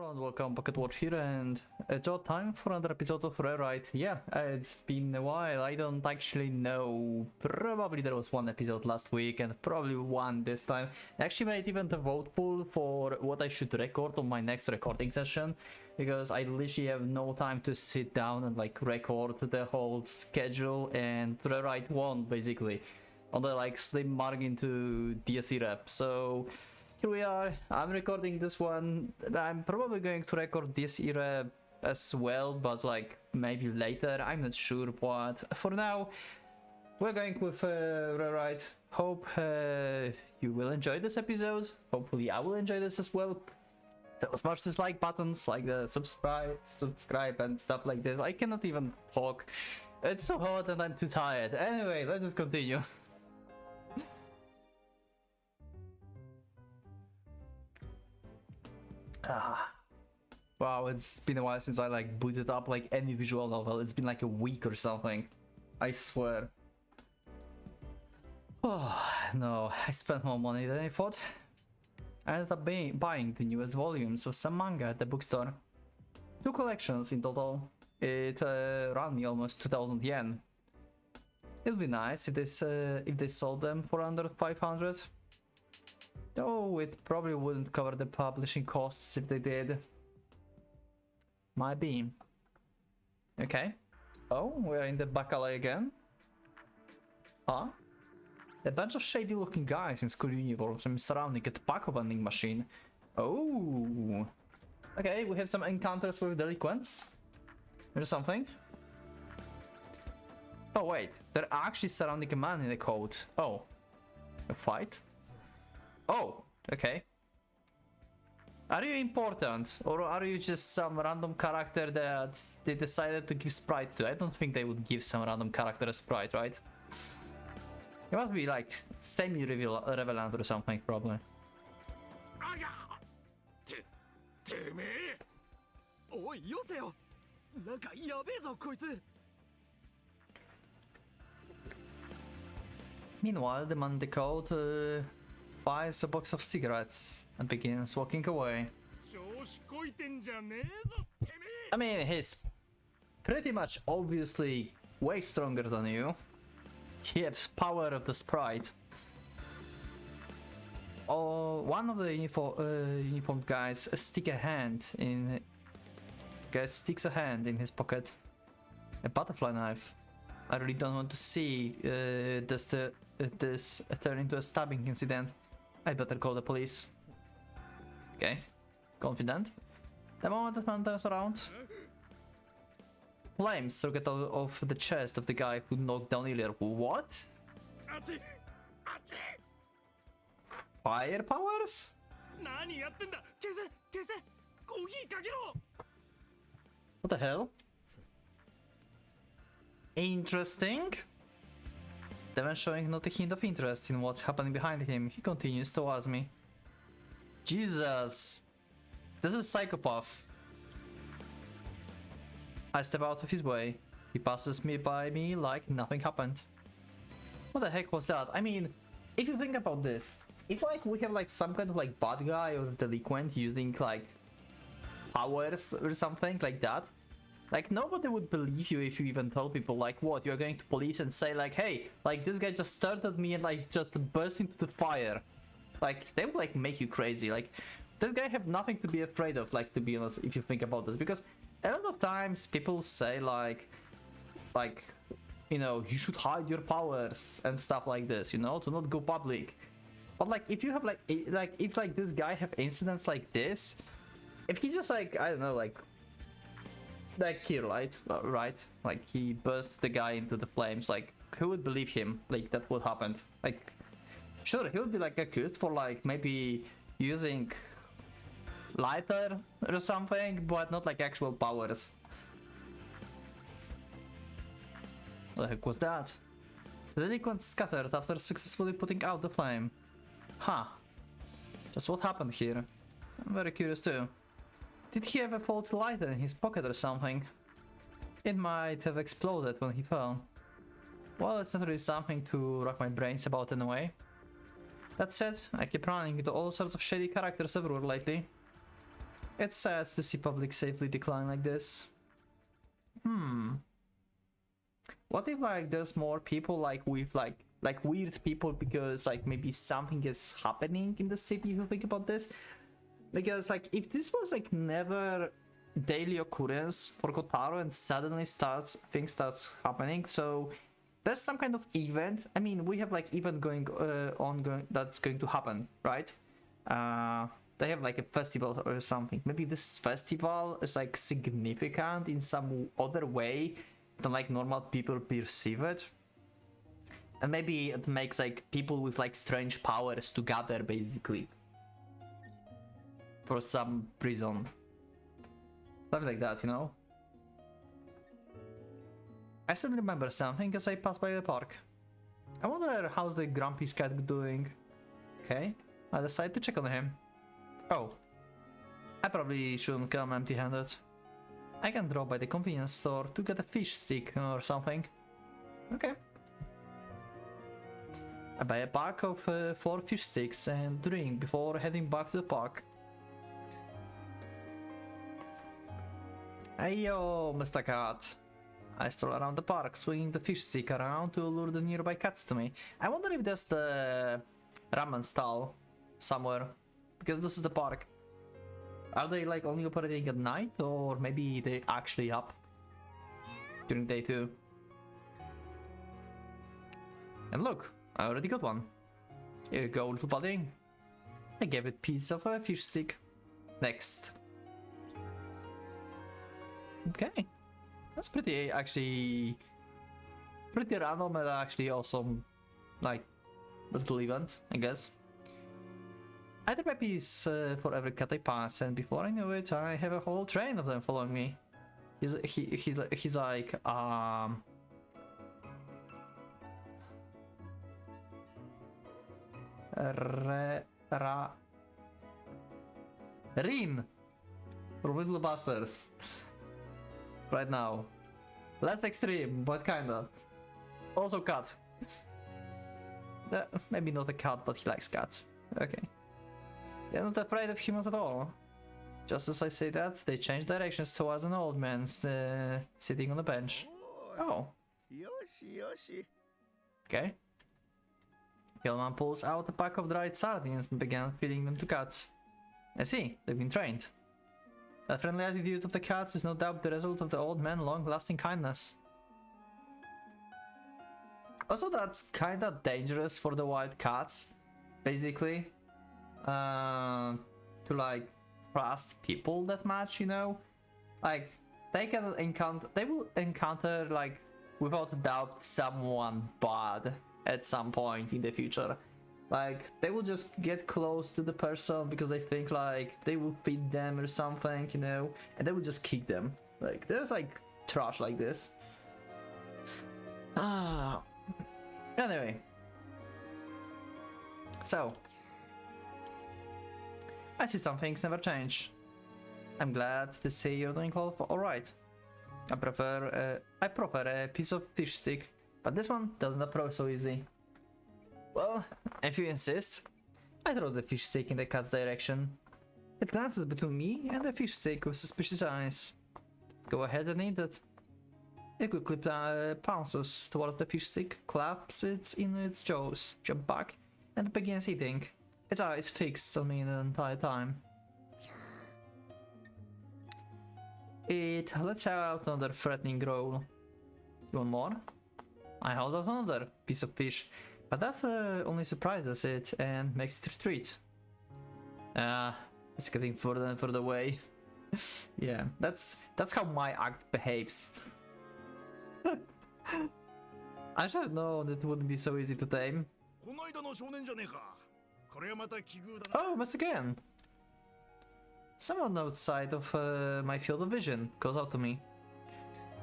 Hello and welcome, PocketWatch here, and it's our time for another episode of Rewrite. Yeah, it's been a while, I don't actually know. Probably there was one episode last week and probably one this time. I actually made even the vote pool for what I should record on my next recording session, because I literally have no time to sit down and like record the whole schedule, and Rewrite won basically on the like slim margin to DSE rep. So here we are. I'm recording this one. I'm probably going to record this era as well, but like maybe later. I'm not sure, but for now we're going with Rewrite. Hope you will enjoy this episode. Hopefully I will enjoy this as well. So smash this like buttons, like the subscribe and stuff like this. I cannot even talk. It's so hot and I'm too tired. Anyway, let's just continue. Wow, it's been a while since I like booted up like any visual novel. It's been like a week or something, I swear. Oh no, I spent more money than I thought. I ended up buying the newest volumes of some manga at the bookstore. 2 collections in total. It ran me almost 2000 yen. It would be nice if they sold them for under 500. Though it probably wouldn't cover the publishing costs if they did. Might be. Okay. Oh, we're in the back alley again. Huh? A bunch of shady looking guys in school uniforms and surrounding a tobacco vending machine. Oh. Okay, we have some encounters with delinquents. Or something. Oh wait, they're actually surrounding a man in a coat. Oh. A fight? Oh, okay. Are you important, or are you just some random character that they decided to give sprite to? I don't think they would give some random character a sprite, right? It must be like semi-relevant or something, probably. Meanwhile, the man in the coat buys a box of cigarettes and begins walking away. I mean, he's pretty much obviously way stronger than you. He has power of the sprite. Oh, one of the uniformed guys sticks a hand in his pocket. A butterfly knife. I really don't want to see this turn into a stabbing incident. I better call the police. Okay, confident. The moment the man turns around, flames circuit out of the chest of the guy who knocked down earlier. What? Fire powers? What the hell? Interesting. Devon showing not a hint of interest in what's happening behind him, he continues towards me. Jesus! This is psychopath. I step out of his way. He passes by me like nothing happened. What the heck was that? I mean, if you think about this, if like we have like some kind of like bad guy or delinquent using like powers or something like that, like nobody would believe you if you even tell people like, what, you're going to police and say like, hey, like this guy just started me and like just burst into the fire. Like they would like make you crazy. Like this guy have nothing to be afraid of, like, to be honest, if you think about this, because a lot of times people say like you know, you should hide your powers and stuff like this, you know, to not go public. But like if you have like if like this guy have incidents like this, if he just like, I don't know, like here, right, like he bursts the guy into the flames, like who would believe him? Like that would happen. Like sure, he would be like accused for like maybe using lighter or something, but not like actual powers. What the heck was that? The delinquents scattered after successfully putting out the flame. Huh. Just what happened here? I'm very curious too. Did he have a faulty lighter in his pocket or something? It might have exploded when he fell. Well, it's not really something to rack my brains about anyway. That said, I keep running into all sorts of shady characters everywhere lately. It's sad to see public safely decline like this. What if like there's more people like with like weird people because like maybe something is happening in the city if you think about this? Because like if this was like never daily occurrence for Kotaro and suddenly things starts happening, so there's some kind of event. I mean, we have like event going that's going to happen, right? They have like a festival or something. Maybe this festival is like significant in some other way than like normal people perceive it. And maybe it makes like people with like strange powers to gather basically. For some reason. Something like that, you know? I still remember something as I passed by the park. I wonder how's the grumpy cat doing. Okay, I decided to check on him. Oh, I probably shouldn't come empty-handed. I can drop by the convenience store to get a fish stick or something. Okay. I buy a pack of 4 fish sticks and drink before heading back to the park. Hey yo, Mr. Cat. I stroll around the park, swinging the fish stick around to lure the nearby cats to me. I wonder if there's the ramen stall somewhere, because this is the park. Are they like only operating at night, or maybe they actually up during day too? And look, I already got one. Here you go, little buddy. I gave it a piece of a fish stick. Next. Okay. That's pretty, actually, pretty random and actually awesome, like, little event, I guess. I drop a piece for every cat I pass, and before I know it, I have a whole train of them following me. He's like, Rin! From Little Busters. Right now. Less extreme, but kinda. Also cat. Maybe not a cat, but he likes cats. Okay. They're not afraid of humans at all. Just as I say that, they change directions towards an old man sitting on a bench. Oh. Okay. The old man pulls out a pack of dried sardines and began feeding them to cats. I see, they've been trained. The friendly attitude of the cats is no doubt the result of the old man's long-lasting kindness. Also, that's kinda dangerous for the wild cats, basically. To like trust people that much, you know? Like, they will encounter like without a doubt someone bad at some point in the future. Like, they will just get close to the person because they think like they will feed them or something, you know, and they will just kick them. Like, there's like trash like this. Anyway. So, I see some things never change. I'm glad to see you're doing alright. I prefer a piece of fish stick, but this one doesn't approach so easy. Well, if you insist, I throw the fish stick in the cat's direction. It glances between me and the fish stick with suspicious eyes. Go ahead and eat it. It quickly pounces towards the fish stick, claps it in its jaws, jumps back, and begins eating. Its eyes fixed on me the entire time. It lets out another threatening growl. You want more? I hold out another piece of fish, but that only surprises it and makes it retreat. It's getting further and further away. Yeah, that's how my act behaves. I should have known it wouldn't be so easy to tame. Oh, once again. Someone outside of my field of vision calls out to me.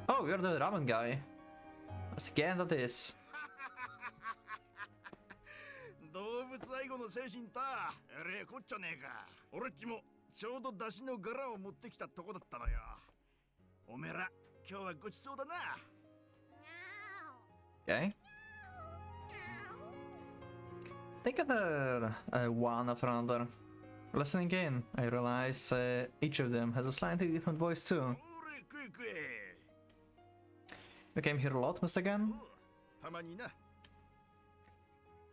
Oh, you're the ramen guy. Once again, that is. Okay. Take it one after another. Listening in, I realize each of them has a slightly different voice too. You came here a lot, Mr. Gun?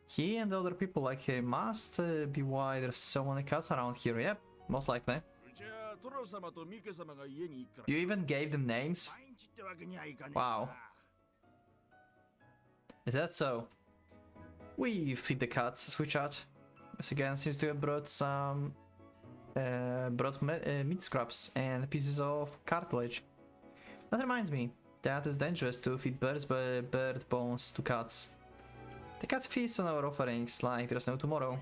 He and the other people like him must be why there's so many cats around here. Yep, most likely. You even gave them names? Wow. Is that so? We feed the cats, sweetheart. This again seems to have brought some meat scraps and pieces of cartilage. That reminds me, that is dangerous to feed bird bones to cats. The cats feast on our offerings like there's no tomorrow.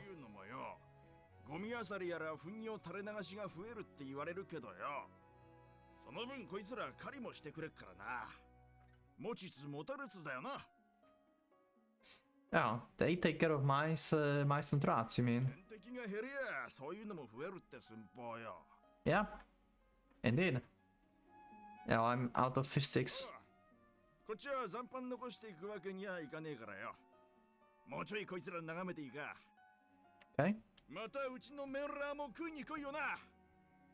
Yeah, they take care of mice and rats, you mean? Yeah, indeed. Yeah, I'm out of fish sticks. Okay.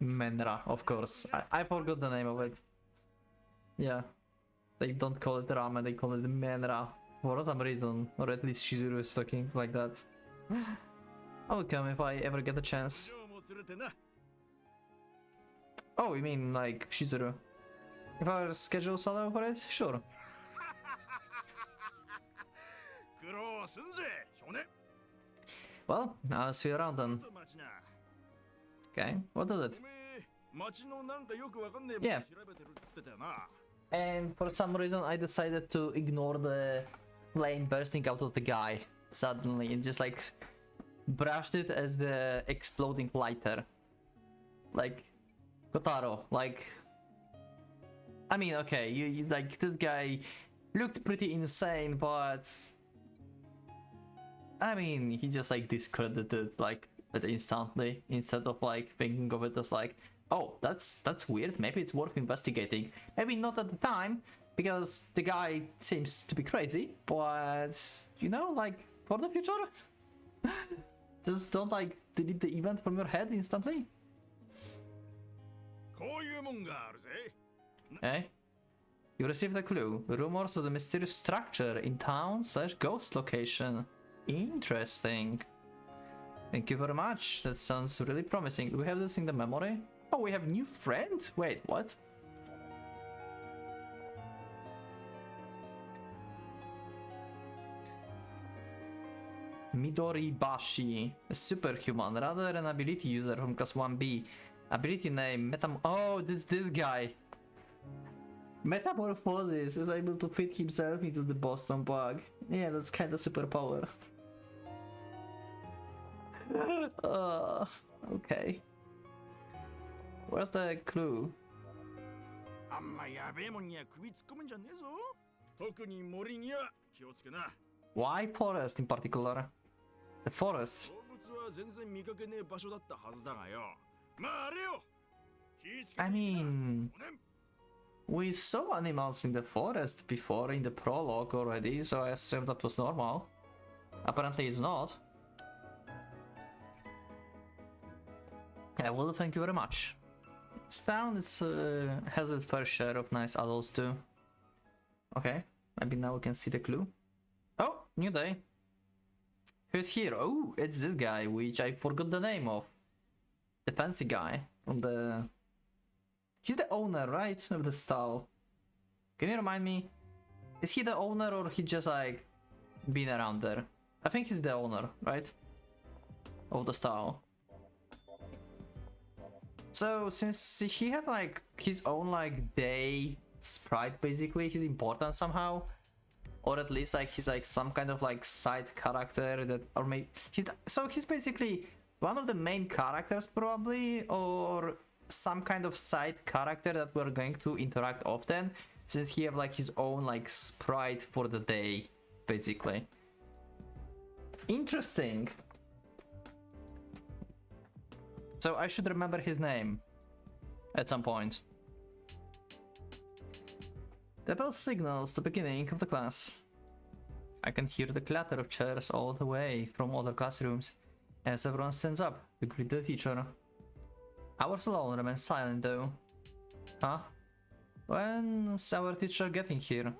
Menra, of course. I forgot the name of it. Yeah. They don't call it ramen, they call it Menra. For some reason. Or at least Shizuru is talking like that. I will come if I ever get a chance. Oh, you mean like Shizuru? If our schedules allow for it? Sure. Well, I'll see you around then. Okay, what is it? Yeah. And for some reason I decided to ignore the flame bursting out of the guy suddenly and just like brushed it as the exploding lighter. Like, Kotaro, like... I mean, okay, you like, this guy looked pretty insane, but... I mean, he just like discredited like it instantly instead of like thinking of it as like, oh, that's weird, maybe it's worth investigating. Maybe not at the time, because the guy seems to be crazy, but you know, like for the future, just don't like delete the event from your head instantly. Hey, you received a clue. Rumors of the mysterious structure in town / ghost location. Interesting. Thank you very much. That sounds really promising. Do we have this in the memory? Oh, we have a new friend? Wait, what? Midori Bashi, a superhuman, rather an ability user from class 1B. Ability name, oh, this guy. Metamorphosis is able to fit himself into the Boston bug. Yeah, that's kind of superpower. Okay. Where's the clue? Why forest in particular? The forest. I mean, we saw animals in the forest before in the prologue already, so I assume that was normal. Apparently it's not. Yeah, well, thank you very much. This town has its fair share of nice adults too. Okay, maybe now we can see the clue. Oh, new day. Who's here? Oh, it's this guy, which I forgot the name of. The fancy guy from the... He's the owner, right? Of the stall. Can you remind me? Is he the owner or he just like been around there? I think he's the owner, right? Of the stall. So since he had like his own like day sprite, basically he's important somehow, or at least like he's like some kind of like side character that, or maybe he's basically one of the main characters probably, or some kind of side character that we're going to interact often, since he have like his own like sprite for the day, basically. Interesting. So I should remember his name at some point. The bell signals the beginning of the class. I can hear the clatter of chairs all the way from other classrooms. as everyone stands up to greet the teacher. Hours alone remain silent though. Huh? When's our teacher getting here?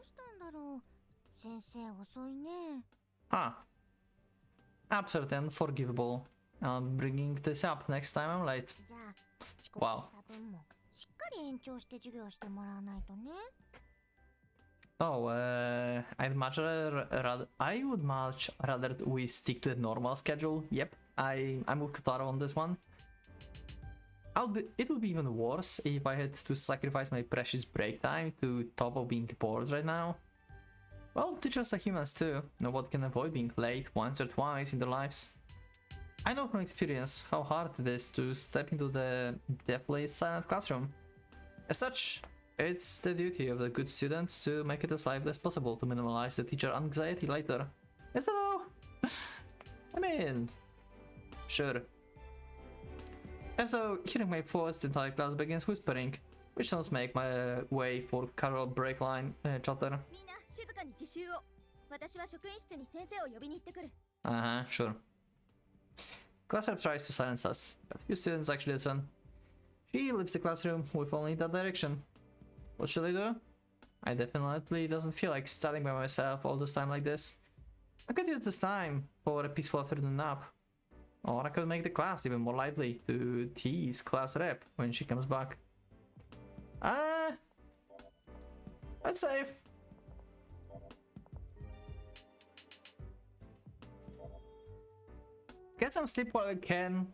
Huh. Absolutely unforgivable. I'm bringing this up next time I'm late. Wow. Oh, I would much rather we stick to the normal schedule. Yep, I'm with Kotaro on this one. It would be even worse if I had to sacrifice my precious break time to top of being bored right now. Well, teachers are humans too. Nobody can avoid being late once or twice in their lives. I know from experience how hard it is to step into the deathly silent classroom. As such, it's the duty of the good students to make it as lively as possible to minimize the teacher anxiety later. Is it though? I mean, sure. As though hearing my voice, the entire class begins whispering, which sounds make my way for Carol break line chatter. Sure. Class rep tries to silence us, but few students actually listen. She leaves the classroom with only that direction. What should I do? I definitely doesn't feel like studying by myself all this time like this. I could use this time for a peaceful afternoon nap. Or I could make the class even more lively to tease class rep when she comes back. That's safe. Get some sleep while I can.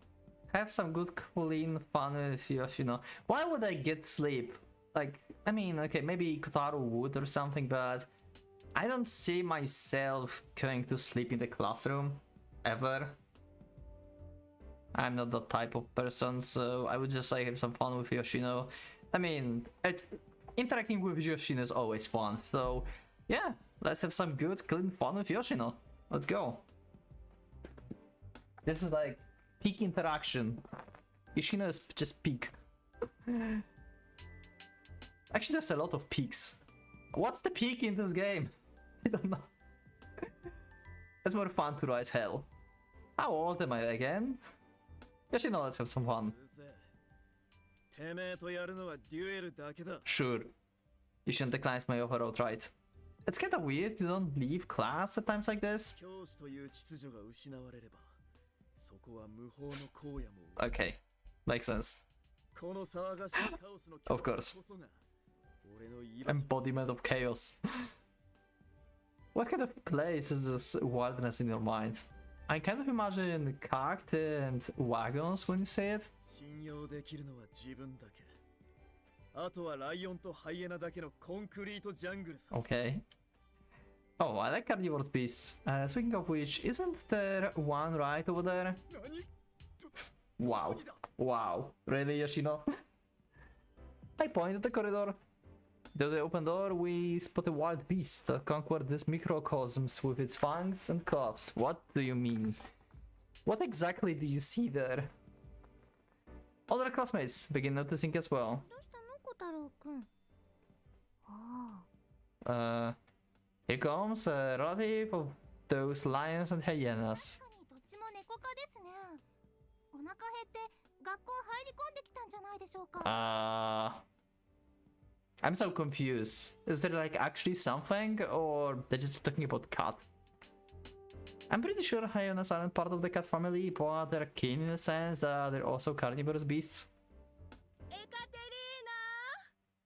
Have some good clean fun with Yoshino. Why would I get sleep? Like, I mean, okay, maybe Kotaro would or something, but I don't see myself going to sleep in the classroom ever. I'm not that type of person, so I would just like have some fun with Yoshino. I mean, it's interacting with Yoshino is always fun, so yeah, let's have some good clean fun with Yoshino. Let's go. This is like peak interaction. Yoshino is just peak. Actually, there's a lot of peaks. What's the peak in this game? I don't know. It's more fun to rise hell. How old am I again? Yoshino, let's have some fun. Sure. You shouldn't decline my offer outright. It's kinda weird you don't leave class at times like this. Okay, makes sense. Of course. Embodiment of chaos. What kind of place is this wilderness in your mind? I kind of imagine cart and wagons when you say it. Okay. Oh, I like carnivorous beasts. Speaking of which, isn't there one right over there? Wow. Wow. Really, Yoshino? I point at the corridor. Through the open door, we spot a wild beast that conquered this microcosmos with its fangs and claws. What do you mean? What exactly do you see there? Other classmates begin noticing as well. Here comes a relative of those lions and hyenas. I'm so confused. Is there like actually something, or they're just talking about cat? I'm pretty sure hyenas aren't part of the cat family, but they're keen in the sense that they're also carnivorous beasts.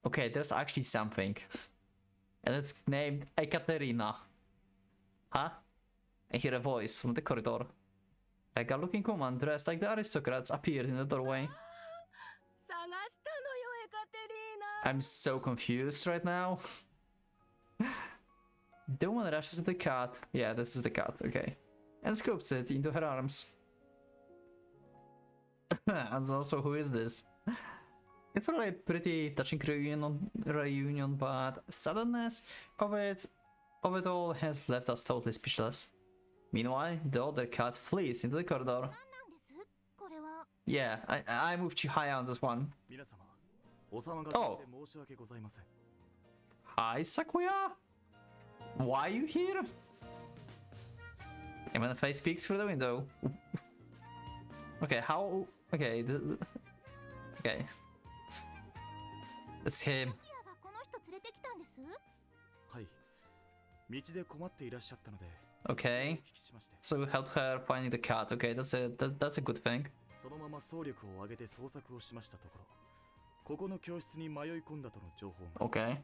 Okay, there's actually something. And it's named Ekaterina. Huh? I hear a voice from the corridor. A good-looking woman dressed like the aristocrats appeared in the doorway. I'm so confused right now. The woman rushes at the cat. Yeah, this is the cat, okay. And scoops it into her arms. And also, who is this? It's probably a pretty touching reunion, but suddenness of it all has left us totally speechless. Meanwhile, the other cat flees into the corridor. Yeah, I moved Chihaya on this one. Oh. Hi, Sakuya? Why are you here? And when the face peeks through the window. Okay, how? Okay, okay. It's him. がこの人連れてきたんです。はい。道で困っていらっしゃったので。Okay. お聞きしまして。So we help her finding the cat. Okay, that's a good thing. そのまま総力を挙げて捜索をしましたところ、ここの教室に迷い込んだとの情報が。Okay.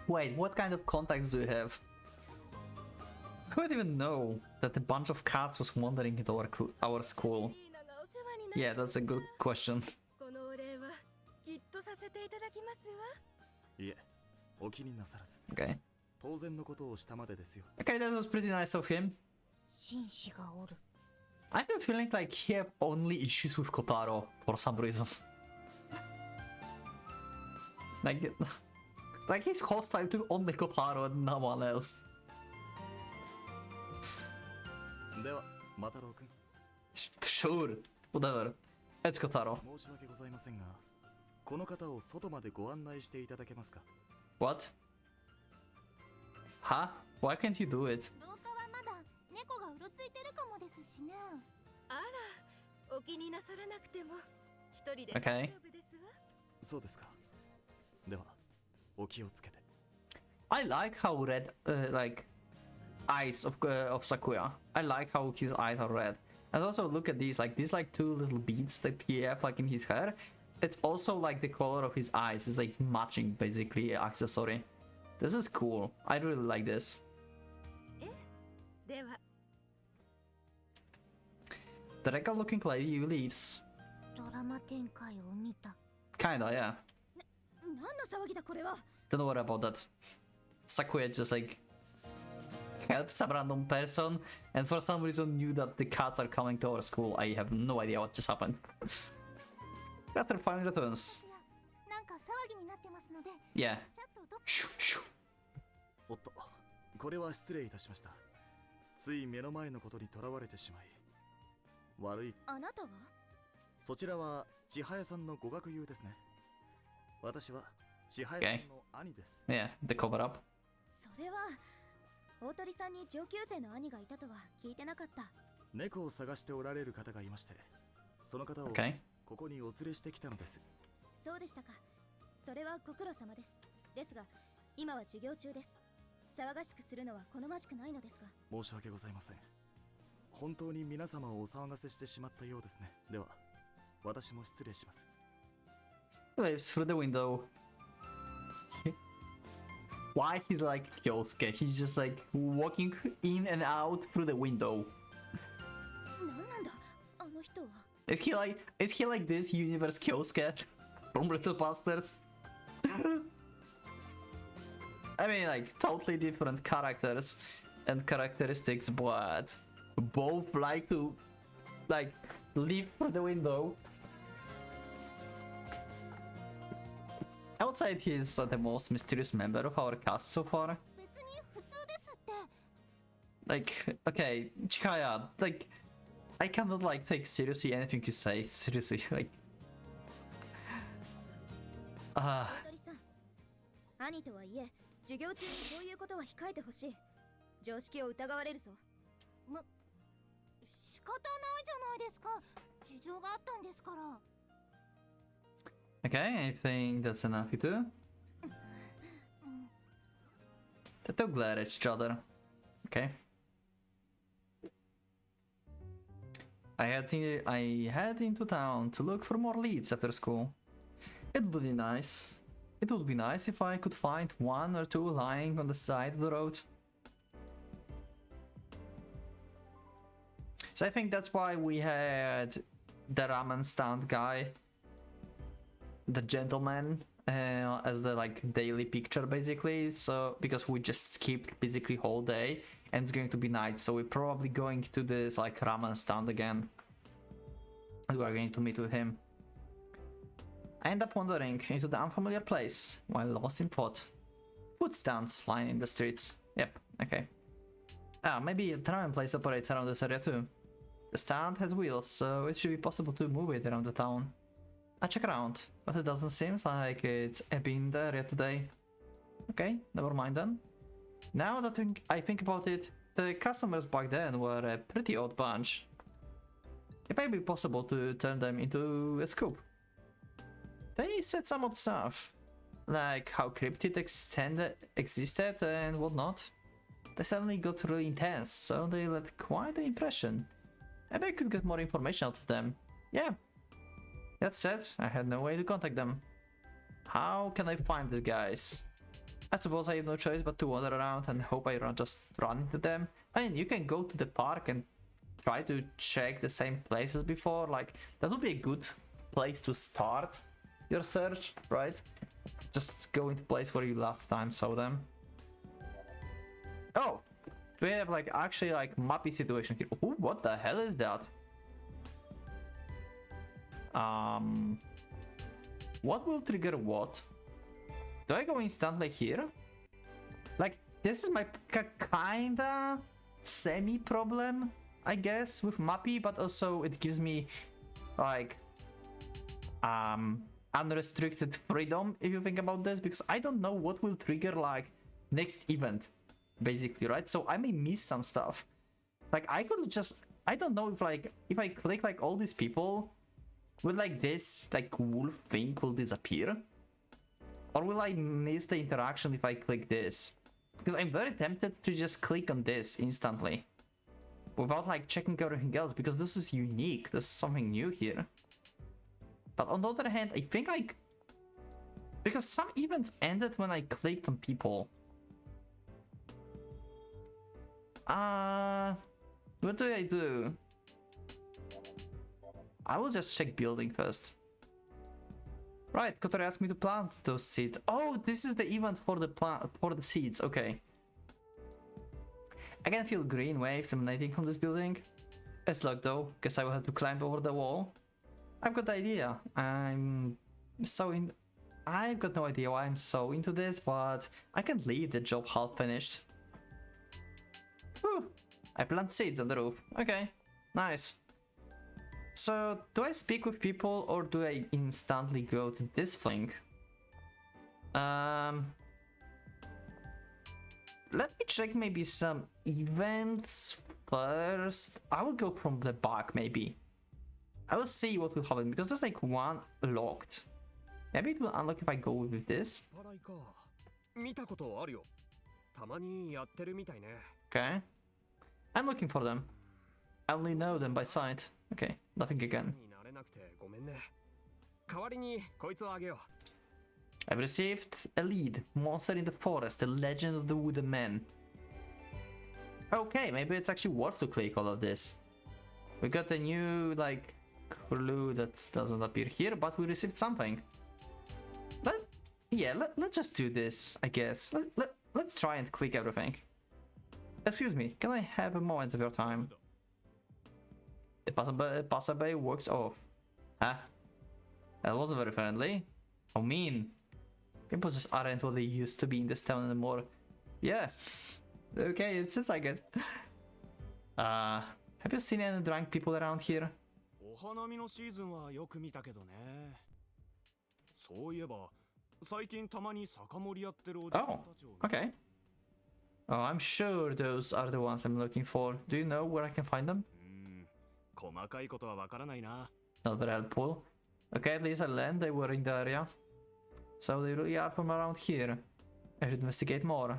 Wait, what kind of contacts do you have? Who would even know that a bunch of cats was wandering into our school? Yeah, that's a good question. このお礼はきっとさせていただきますわ。いえ、お気になさらず。Okay. 当然のことをしたまでですよ。Okay, that was pretty nice of him. 紳士がおる。I have a feeling like he have only issues with Kotaro for some reason. like he's hostile to only Kotaro and no one else. では、マタロウ君。Sure, whatever. It's Kotaro. 申し訳ございませんが、この方を外までご案内していただけますか？ What? Huh? Why can't you do it? 廊下はまだ猫がうろついてるかもですしね。あら、お気になさらなくても一人で大丈夫ですわ。そうですか。では、お気をつけて。I like how red, like, eyes of Sakuya. I like how his eyes are red. And also look at these like two little beads that he have like in his hair. It's also like the color of his eyes is like matching basically accessory. This is cool. I really like this. The regular looking lady leaves. ドラマ展開を見た。Kinda, yeah. 何の騒ぎだこれは。 Don't worry about that. Sakuya just like helped some random person and for some reason knew that the cats are coming to our school. I have no idea what just happened. After finally returns. なんか騒ぎになってますので。 Yeah. ちょっとど。Shoo, shoo. おっと、これは失礼いたしました。つい目の前のことにとらわれてしまい。悪い。あなたは？そちらは千早さんのご学友ですね。私は千早さんの兄です。Yeah, the cover up. それは大鳥さんに上級生の兄がいたとは聞いてなかった。猫を探しておられる方がいまして、その方をここにお連れしてきたのです。そうでしたか。それはご苦労様です。ですが今は授業中です。騒がしくするのは好ましくないのですが。申し訳ございません。本当に皆様をお騒がせしてしまったようですね。では、私も失礼します。Lives through the window. Why he's like Kyosuke? He's just like walking in and out through the window. なんなんだあの人は。Is he like this universe Kyosuke from Little Busters? I mean, like totally different characters and characteristics, but both like to like leap through the window. I would say he's the most mysterious member of our cast so far. 別に普通ですって。Like, okay, Chikaya, like, I cannot like take seriously anything you say. Seriously, like. 大鳥さん、兄とはいえ授業中にそういうことは控えてほしい。常識を疑われるぞ。仕方ないじゃないですか。事情があったんですから。Okay, I think that's enough, you two. They don't glare at each other. Okay. I head into town to look for more leads after school. It would be nice. It would be nice if I could find one or two lying on the side of the road. So I think that's why we had the ramen stand guy, the gentleman, as the like daily picture basically. So because we just skipped basically whole day and it's going to be night, so we're probably going to this like ramen stand again. And we are going to meet with him. I end up wandering into the unfamiliar place while lost in thought. Food stands lining the streets. Yep, okay. Ah, maybe a ramen place operates around this area too. The stand has wheels, so it should be possible to move it around the town. I check around, but it doesn't seem like it's been in the area today. Okay, never mind then. Now that I think about it, the customers back then were a pretty odd bunch. It might be possible to turn them into a scoop. They said some odd stuff, like how cryptid existed and whatnot. They suddenly got really intense, so they left quite an impression. Maybe I could get more information out of them. Yeah. That said, I had no way to contact them. How can I find these guys? I suppose I have no choice but to wander around and hope I just run into them. I mean, you can go to the park and try to check the same place as before. Like, that would be a good place to start your search, right? Just go into place where you last time saw them. Oh! We have like actually like mappy situation here. Ooh, what the hell is that? What will trigger what? Do I go instantly here? Like, this is my kinda semi-problem, I guess, with mappy, but also it gives me like unrestricted freedom if you think about this, because I don't know what will trigger like next event, basically, right? So I may miss some stuff. Like, I could just, I don't know if like if I click like all these people, will like this like wolf thing will disappear, or will I miss the interaction if I click this? Because I'm very tempted to just click on this instantly without like checking everything else, because this is unique, this is something new here. But on the other hand, I think like, because some events ended when I clicked on people. What do I do? I will just check building first. Right, Kotori asked me to plant those seeds. Oh, this is the event for the seeds. Okay. I can feel green waves emanating from this building. It's locked though. Guess I will have to climb over the wall. I've got the idea. I've got no idea why I'm so into this, but I can leave the job half finished. Whew. I plant seeds on the roof. Okay, nice. So, do I speak with people or do I instantly go to this thing? Let me check maybe some events first. I will go from the back maybe. I will see what will happen, because there's like one locked. Maybe it will unlock if I go with this. Okay. I'm looking for them. I only know them by sight. Okay, nothing again. I've received a lead. Monster in the forest, the legend of the wooden man. Okay, maybe it's actually worth to click all of this. We got a new, like, clue that doesn't appear here, but we received something. Let's just do this, I guess. Let's try and click everything. Excuse me, can I have a moment of your time? The passerby works off. Huh? That wasn't very friendly. How mean. People just aren't what they used to be in this town anymore. Yeah. Okay, it seems like it. Have you seen any drunk people around here? Oh, okay. Oh, I'm sure those are the ones I'm looking for. Do you know where I can find them? Not very helpful. Okay, at least I learned they were in the area. So they really are from around here. I should investigate more.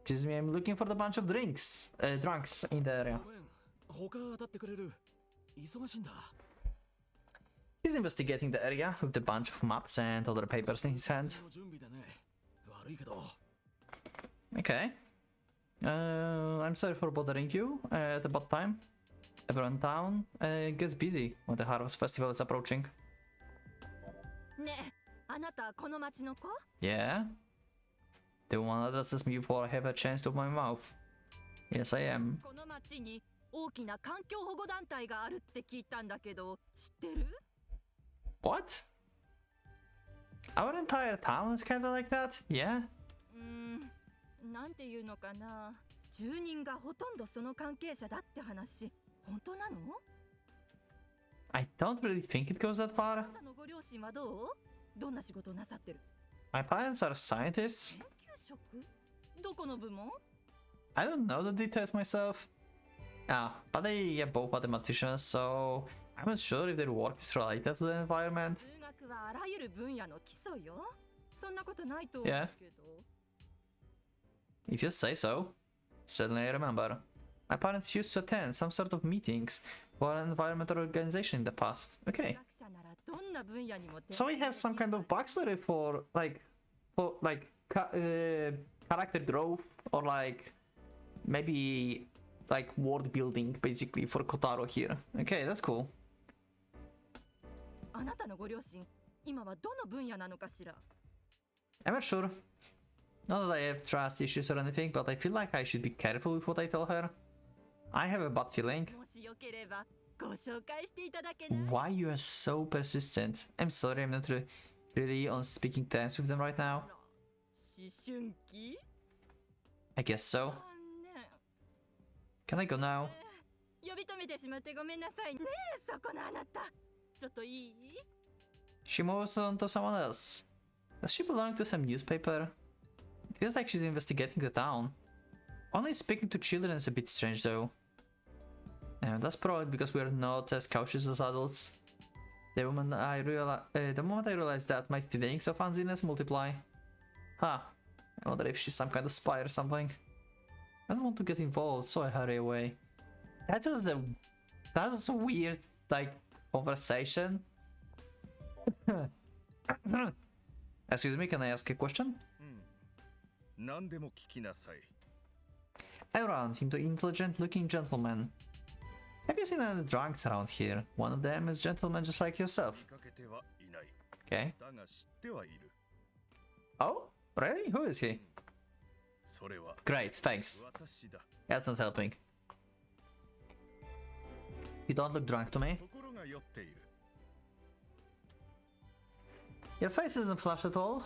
Excuse me, I'm looking for the bunch of drunks in the area. He's investigating the area with a bunch of maps and other papers in his hand. Okay. I'm sorry for bothering you at a bad time. Everyone in town gets busy when the Harvest Festival is approaching. Yeah? The one addresses me before I have a chance to open my mouth. Yes, I am. What? Our entire town is kinda like that? Yeah? I don't really think it goes that far. My parents are scientists. I don't know the details myself. But they are both mathematicians, so I'm not sure if their work is related to the environment. Yeah. If you say so. Suddenly I remember. My parents used to attend some sort of meetings for an environmental organization in the past. Okay. So we have some kind of backstory for character growth, or like maybe like world building basically for Kotaro here. Okay, that's cool. I'm not sure. Not that I have trust issues or anything, but I feel like I should be careful with what I tell her. I have a bad feeling. Why you are so persistent? I'm sorry, I'm not really on speaking terms with them right now. I guess so. Can I go now? She moves on to someone else. Does she belong to some newspaper? It feels like she's investigating the town. Only speaking to children is a bit strange though. That's probably because we are not as cautious as adults. The moment I realized that, my feelings of uneasiness multiply. Huh. I wonder if she's some kind of spy or something. I don't want to get involved, so I hurry away. That was a weird, like, conversation. Excuse me, can I ask a question? I ran into intelligent-looking gentlemen. Have you seen any drunks around here? One of them is a gentleman just like yourself. Okay. Oh? Really? Who is he? Great, thanks. That's not helping. You don't look drunk to me. Your face isn't flushed at all.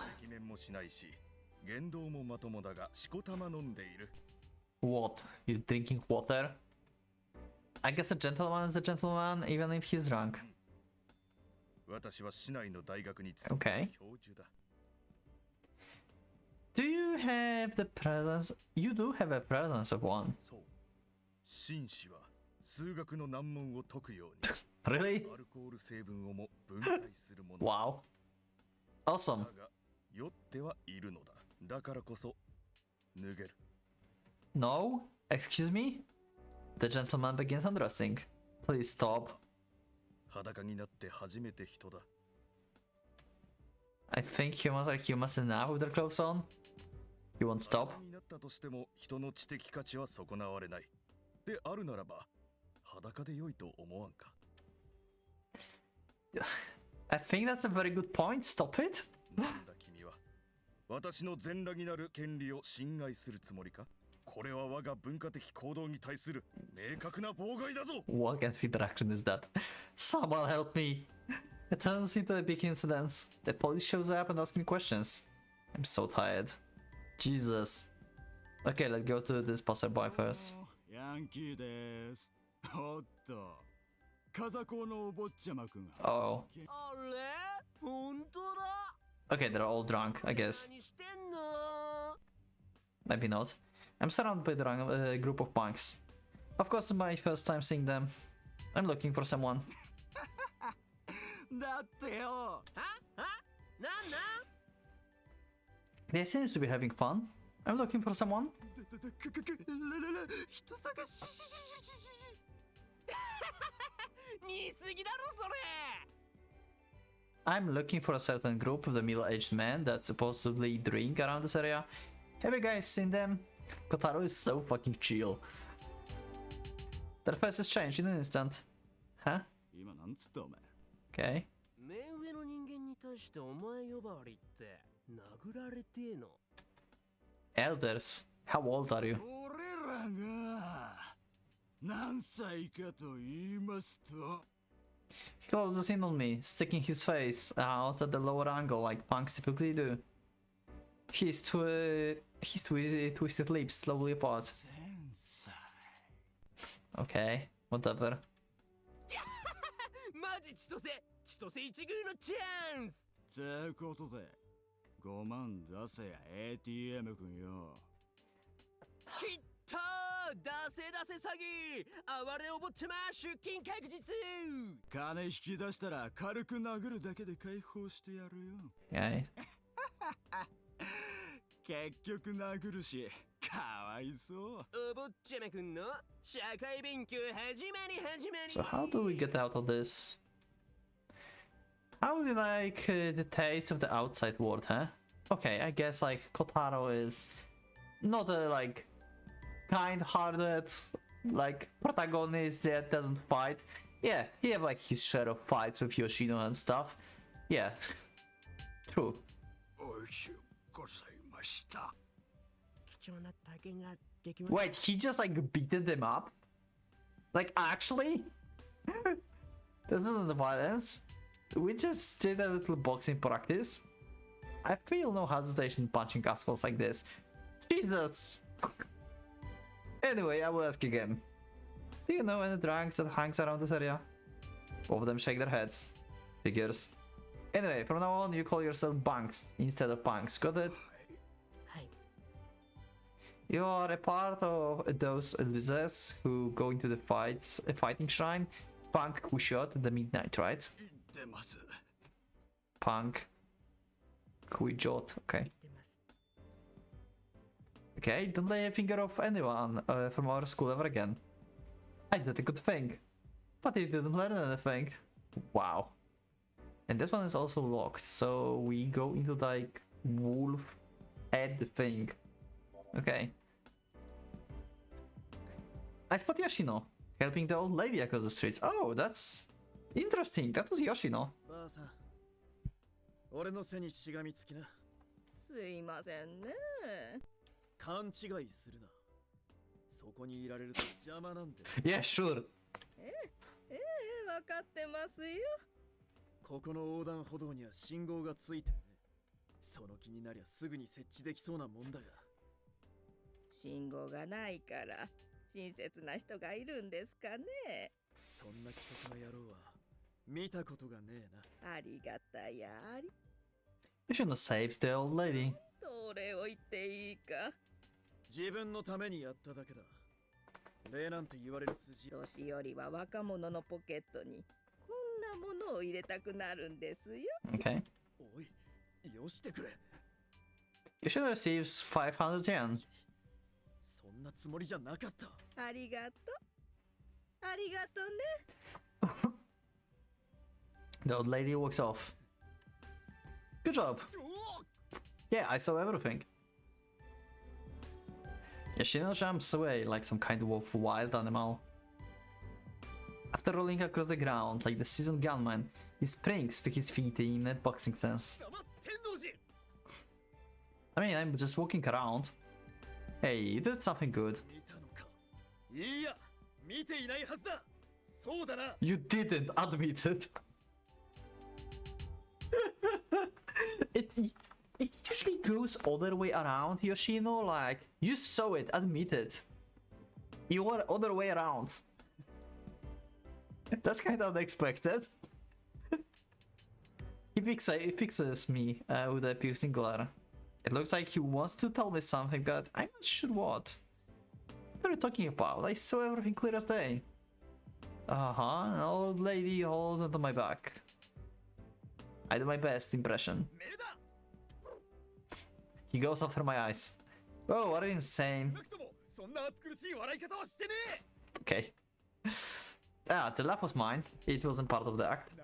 What? You drinking water? I guess a gentleman is a gentleman even if he's drunk. Okay. Do you have the presence? You do have a presence of one. Really? Wow. Awesome. No? Excuse me? The gentleman begins undressing. Please stop. I think humans are humans enough with their clothes on. You won't stop? I think that's a very good point. Stop it. What kind of interaction is that? Someone help me. It turns into a big incident. The police shows up and asks me questions. I'm so tired. Jesus. Okay, let's go to this passerby first. Oh. Okay, they're all drunk, I guess. Maybe not. I'm surrounded by the group of punks. Of course, it's my first time seeing them. I'm looking for someone. They seem to be having fun. I'm looking for someone. I'm looking for a certain group of the middle-aged men that supposedly drink around this area. Have you guys seen them? Kotaro is so fucking chill. Their faces changed in an instant. Huh? Okay. Elders, how old are you? He closes in on me, sticking his face out at the lower angle like punks typically do. His twisted lips slowly apart. Okay, whatever. と出せ出せ詐欺哀れお坊ちゃま出勤確実金引き出したら軽く殴るだけで解放してやるよ。Okay. 結局殴るし、かわいそう。お坊ちゃまくんの社会勉強始まり始まり。 So how do we get out of this? How do you like the taste of the outside world, huh? Okay, I guess like Kotaro is not a like kind-hearted like protagonist that doesn't fight. Yeah, he have like his share of fights with Yoshino and stuff. Yeah, true. 貴重な体験ができました。 Wait, he just like beaten them up? Like actually? This isn't violence. We just did a little boxing practice. I feel no hesitation punching assholes like this. Jesus! Anyway, I will ask again. Do you know any drunks that hangs around this area? Both of them shake their heads. Figures. Anyway, from now on you call yourself Bunks instead of Punks, got it? はい。 You are a part of those losers who go into the fighting shrine. Punk who shot at the midnight, right? 出ます。 Punk who shot, okay. 出ます。 Okay, don't lay a finger off anyone from our school ever again. I did a good thing. But he didn't learn anything. Wow. And this one is also locked, so we go into like wolf head thing. Okay. I spot Yoshino helping the old lady across the streets. Oh, that's interesting. That was Yoshino. ばあさん、俺の背にしがみつきな。すいませんね。勘違いするな。そこにいられると邪魔なんで。Yeah, sure. わかってますよ。ここの横断歩道には信号がついてるね。その気になりゃすぐに設置できそうなもんだが。信号がないから親切な人がいるんですかね。そんな奇特な野郎は見たことがねえな。ありがたやあり。 Yoshino saves the old lady. どれを言っていいか。自分のためにやっただけだ。礼なんて言われる筋。年寄りは若者のポケットにこんなものを入れたくなるんですよ。 Okay. おい、よしてくれ。 Yoshino receives 500 yen. そんなつもりじゃなかった。ありがとう。ありがとね。The old lady walks off. Good job. Yeah, I saw everything. Yoshino jumps away like some kind of wild animal. After rolling across the ground like the seasoned gunman, he springs to his feet in a boxing stance. I mean, I'm just walking around. Hey, you did something good. 見たのか。いや、見ていないはずだ。そうだな。 You didn't admit it. it usually goes other way around, Yoshino. Like, you saw it, admit it. You were other way around. That's kind of unexpected. He fixes me with a piercing glare. It looks like he wants to tell me something, but I'm not sure what. What are you talking about? I saw everything clear as day. An old lady holds onto my back. I do my best impression. He goes after my eyes. Oh, what insane. Okay. Ah, the laugh was mine. It wasn't part of the act.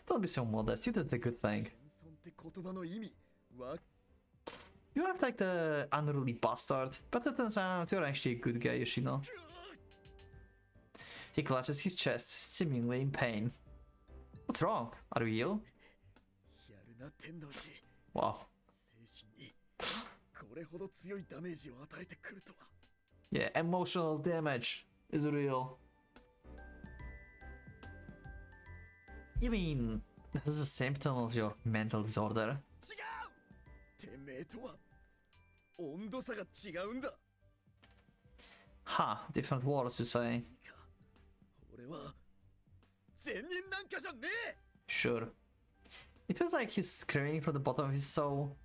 Don't be so modest, you did a good thing. You act like the unruly bastard, but it turns out you're actually a good guy, Yoshino. He clutches his chest, seemingly in pain. What's wrong? Are you ill? Wow. Yeah, emotional damage is real. You mean this is a symptom of your mental disorder? Huh, different words you say. Sure. It feels like he's screaming from the bottom of his soul.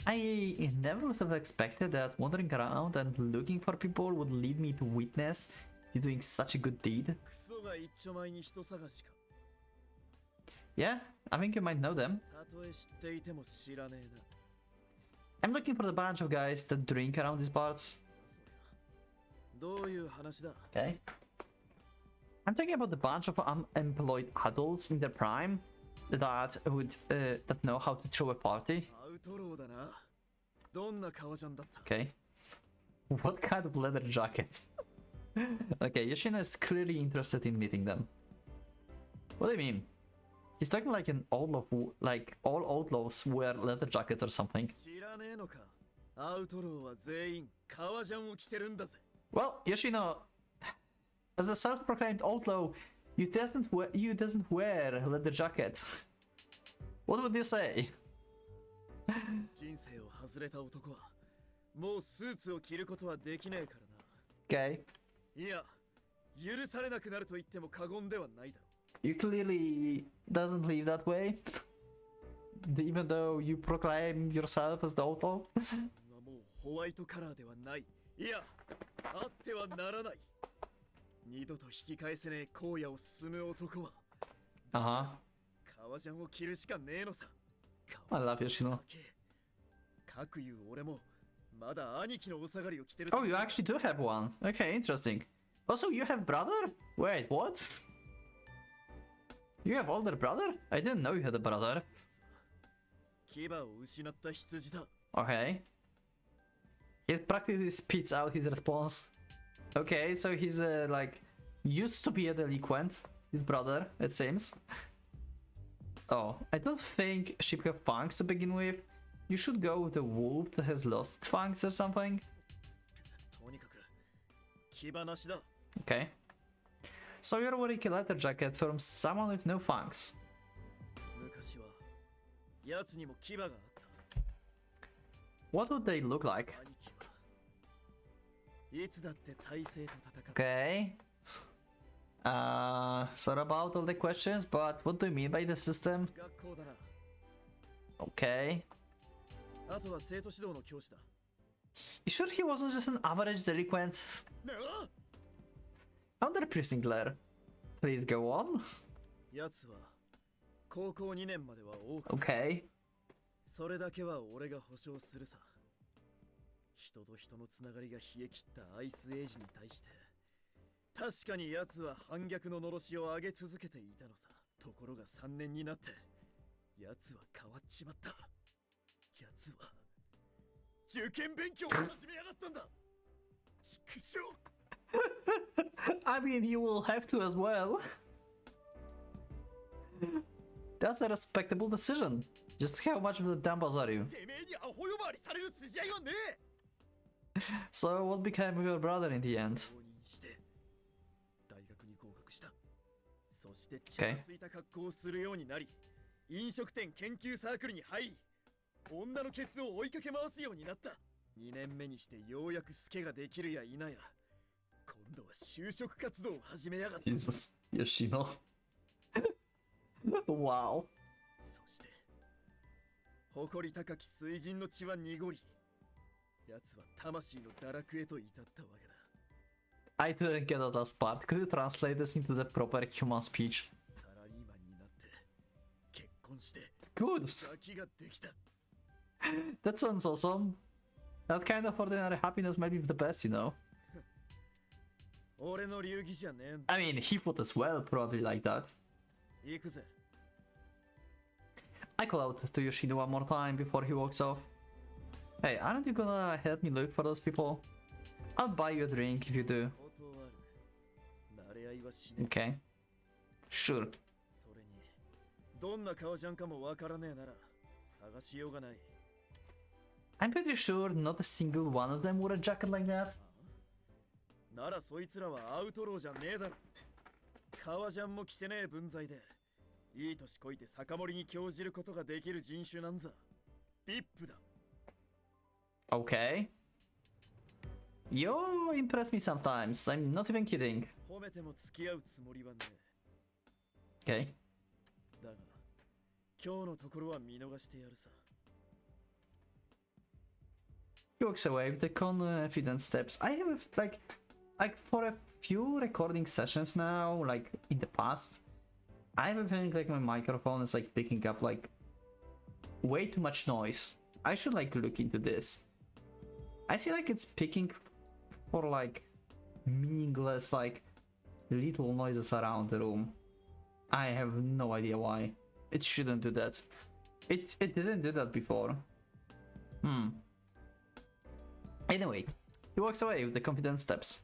I never would have expected that wandering around and looking for people would lead me to witness you doing such a good deed. クソが一丁前に人探しか。 Yeah, I think you might know them. たとえ知っていても知らねえな。 I'm looking for the bunch of guys that drink around these parts. どういう話だ。 Okay. I'm talking about the bunch of unemployed adults in their prime that know how to throw a party. アウトローだな。どんな革ジャンだった。 Okay. What kind of leather jackets? Okay, Yoshino is clearly interested in meeting them. What do you mean? He's talking like an outlaw, like all outlaws wear leather jackets or something. 知らねえのか。アウトローは全員革ジャンを着てるんだぜ。 Well, Yoshino, as a self-proclaimed outlaw, you doesn't wear leather jackets. What would you say? 人生を外れた男はもうスーツを着ることはできねえからな。 Okay. いや、許されなくなると言っても過言ではないだろう。 You clearly doesn't live that way, even though you proclaim yourself as the outlaw. もうホワイトカラーではない。いや、あってはならない。二度と引き返せねえ荒野を進む男は。Uh-huh. 革ジャンを着るしかねえのさ。 I love Yoshino. かくいう俺もまだ兄貴のお下がりを着てる。 Oh, you actually do have one. Okay, interesting. Also, you have brother? Wait, what? You have older brother? I didn't know you had a brother. 牙を失った羊だ。 Okay. He practically spits out his response. Okay, so he's like used to be a delinquent. His brother, it seems. Oh, I don't think sheep have fangs to begin with. You should go with the wolf that has lost its fangs or something. とにかく牙なしだ。 Okay. So you're wearing a leather jacket from someone with no fangs. 昔は奴にも牙があった。 What would they look like? 兄貴はいつだって体制と戦う。 Okay. Sorry about all the questions, but what do you mean by the system? 学校だな。 Okay. あとは生徒指導の教師だ。 You sure he wasn't just an average delinquent? なあ Under Priestler. Please go on. 奴は高校2年までは多く。 Okay. それだけは俺が保証するさ。人と人のつながりが冷え切ったアイスエイジに対して、確かに奴は反逆ののろしを上げ続けていたのさ。ところが3年になって、奴は変わっちまった。奴は受験勉強を始めやがったんだ。畜生。 I mean, you will have to as well. That's a respectable decision. Just how much of the dumbbells are you? てめえにアホ呼ばわりされる筋合いはねえ。 So what became of your brother in the end? 浪人して大学に合格した。そして血がついた格好をするようになり、飲食店研究サークルに入り、女のケツを追いかけ回すようになった。2年目にしてようやくスケができるや否や、今度は就職活動を始めやがった。 Jesus, Yoshino. Wow. そして誇り高き水銀の血は濁り、奴は魂の堕落へと至ったわけだ。 I didn't get that last part. Could you translate this into the proper human speech? サラリーマンになって結婚して It's good. ガキができた。 That sounds awesome. That kind of ordinary happiness might be the best, you know. 俺の流儀じゃねえんだ。 I mean, he thought as well, probably like that. 行くぜ。 I call out to Yoshino one more time before he walks off. Hey, aren't you gonna help me look for those people? I'll buy you a drink if you do. 断る。慣れ合いはしねえ。 Okay. Sure. それに、どんな顔じゃんかもわからねえなら、探しようがない。 I'm pretty sure not a single one of them wore a jacket like that. ならそいつらはアウトローじゃねえだろ。革ジャンも着てねえ分際で、いい年こいて酒盛りに興じることができる人種なんざ。ビップだ。 Okay. You impress me sometimes. I'm not even kidding. 褒めても付き合うつもりはね Okay. え。だが、今日のところは見逃してやるさ。He walks away with the confident steps. I have like for a few recording sessions now, like in the past, I have a feeling like my microphone is like picking up like way too much noise. I should like look into this. I see like it's picking for like meaningless like little noises around the room. I have no idea why. It shouldn't do that. It didn't do that before. Anyway, he walks away with the confident steps.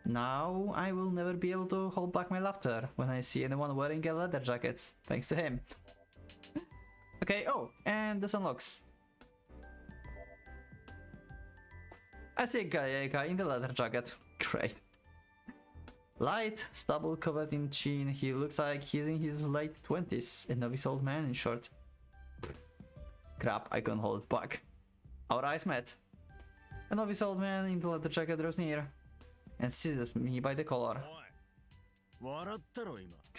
Now I will never be able to hold back my laughter when I see anyone wearing a leather jacket, thanks to him. Okay, oh, and this unlocks. I see a guy in the leather jacket. Great. Light, stubble covered in chin, he looks like he's in his late 20s, a novice old man in short. Crap, I can't hold it back. Our eyes met. A novice old man in the leather jacket draws near and seizes me by the collar.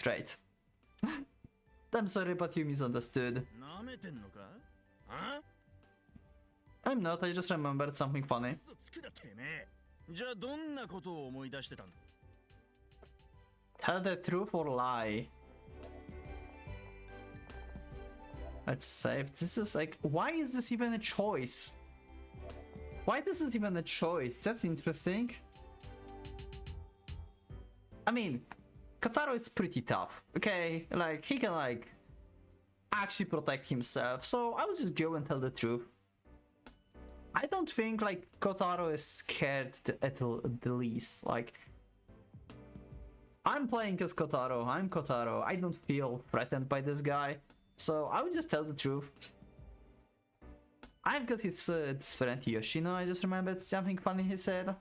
Great. I'm sorry, but you misunderstood. I'm not, I just remembered something funny. Tell the truth or lie. Let's save. This is like, why is this even a choice? Why this is even a choice? That's interesting. I mean, Kotaro is pretty tough, okay? Like, he can like actually protect himself, so I will just go and tell the truth. I don't think like Kotaro is scared at the least. Like, I'm playing as Kotaro, I'm Kotaro, I don't feel threatened by this guy, so I would just tell the truth. I've got his friend Yoshino, I just remembered something funny he said.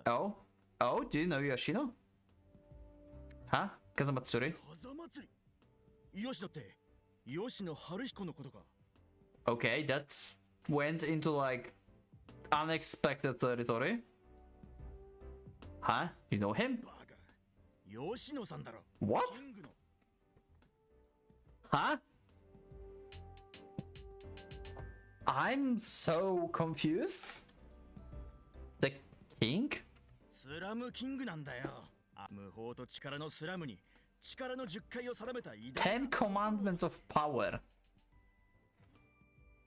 Oh? Oh, do you know Yoshino? Huh? Kazamatsuri? Okay, that went into like unexpected territory. Huh? You know him? What? Huh? I'm so confused. The king? スラムキングなんだよ。無法と力のスラムに力の10回を定めた偉大。 Ten Commandments of Power.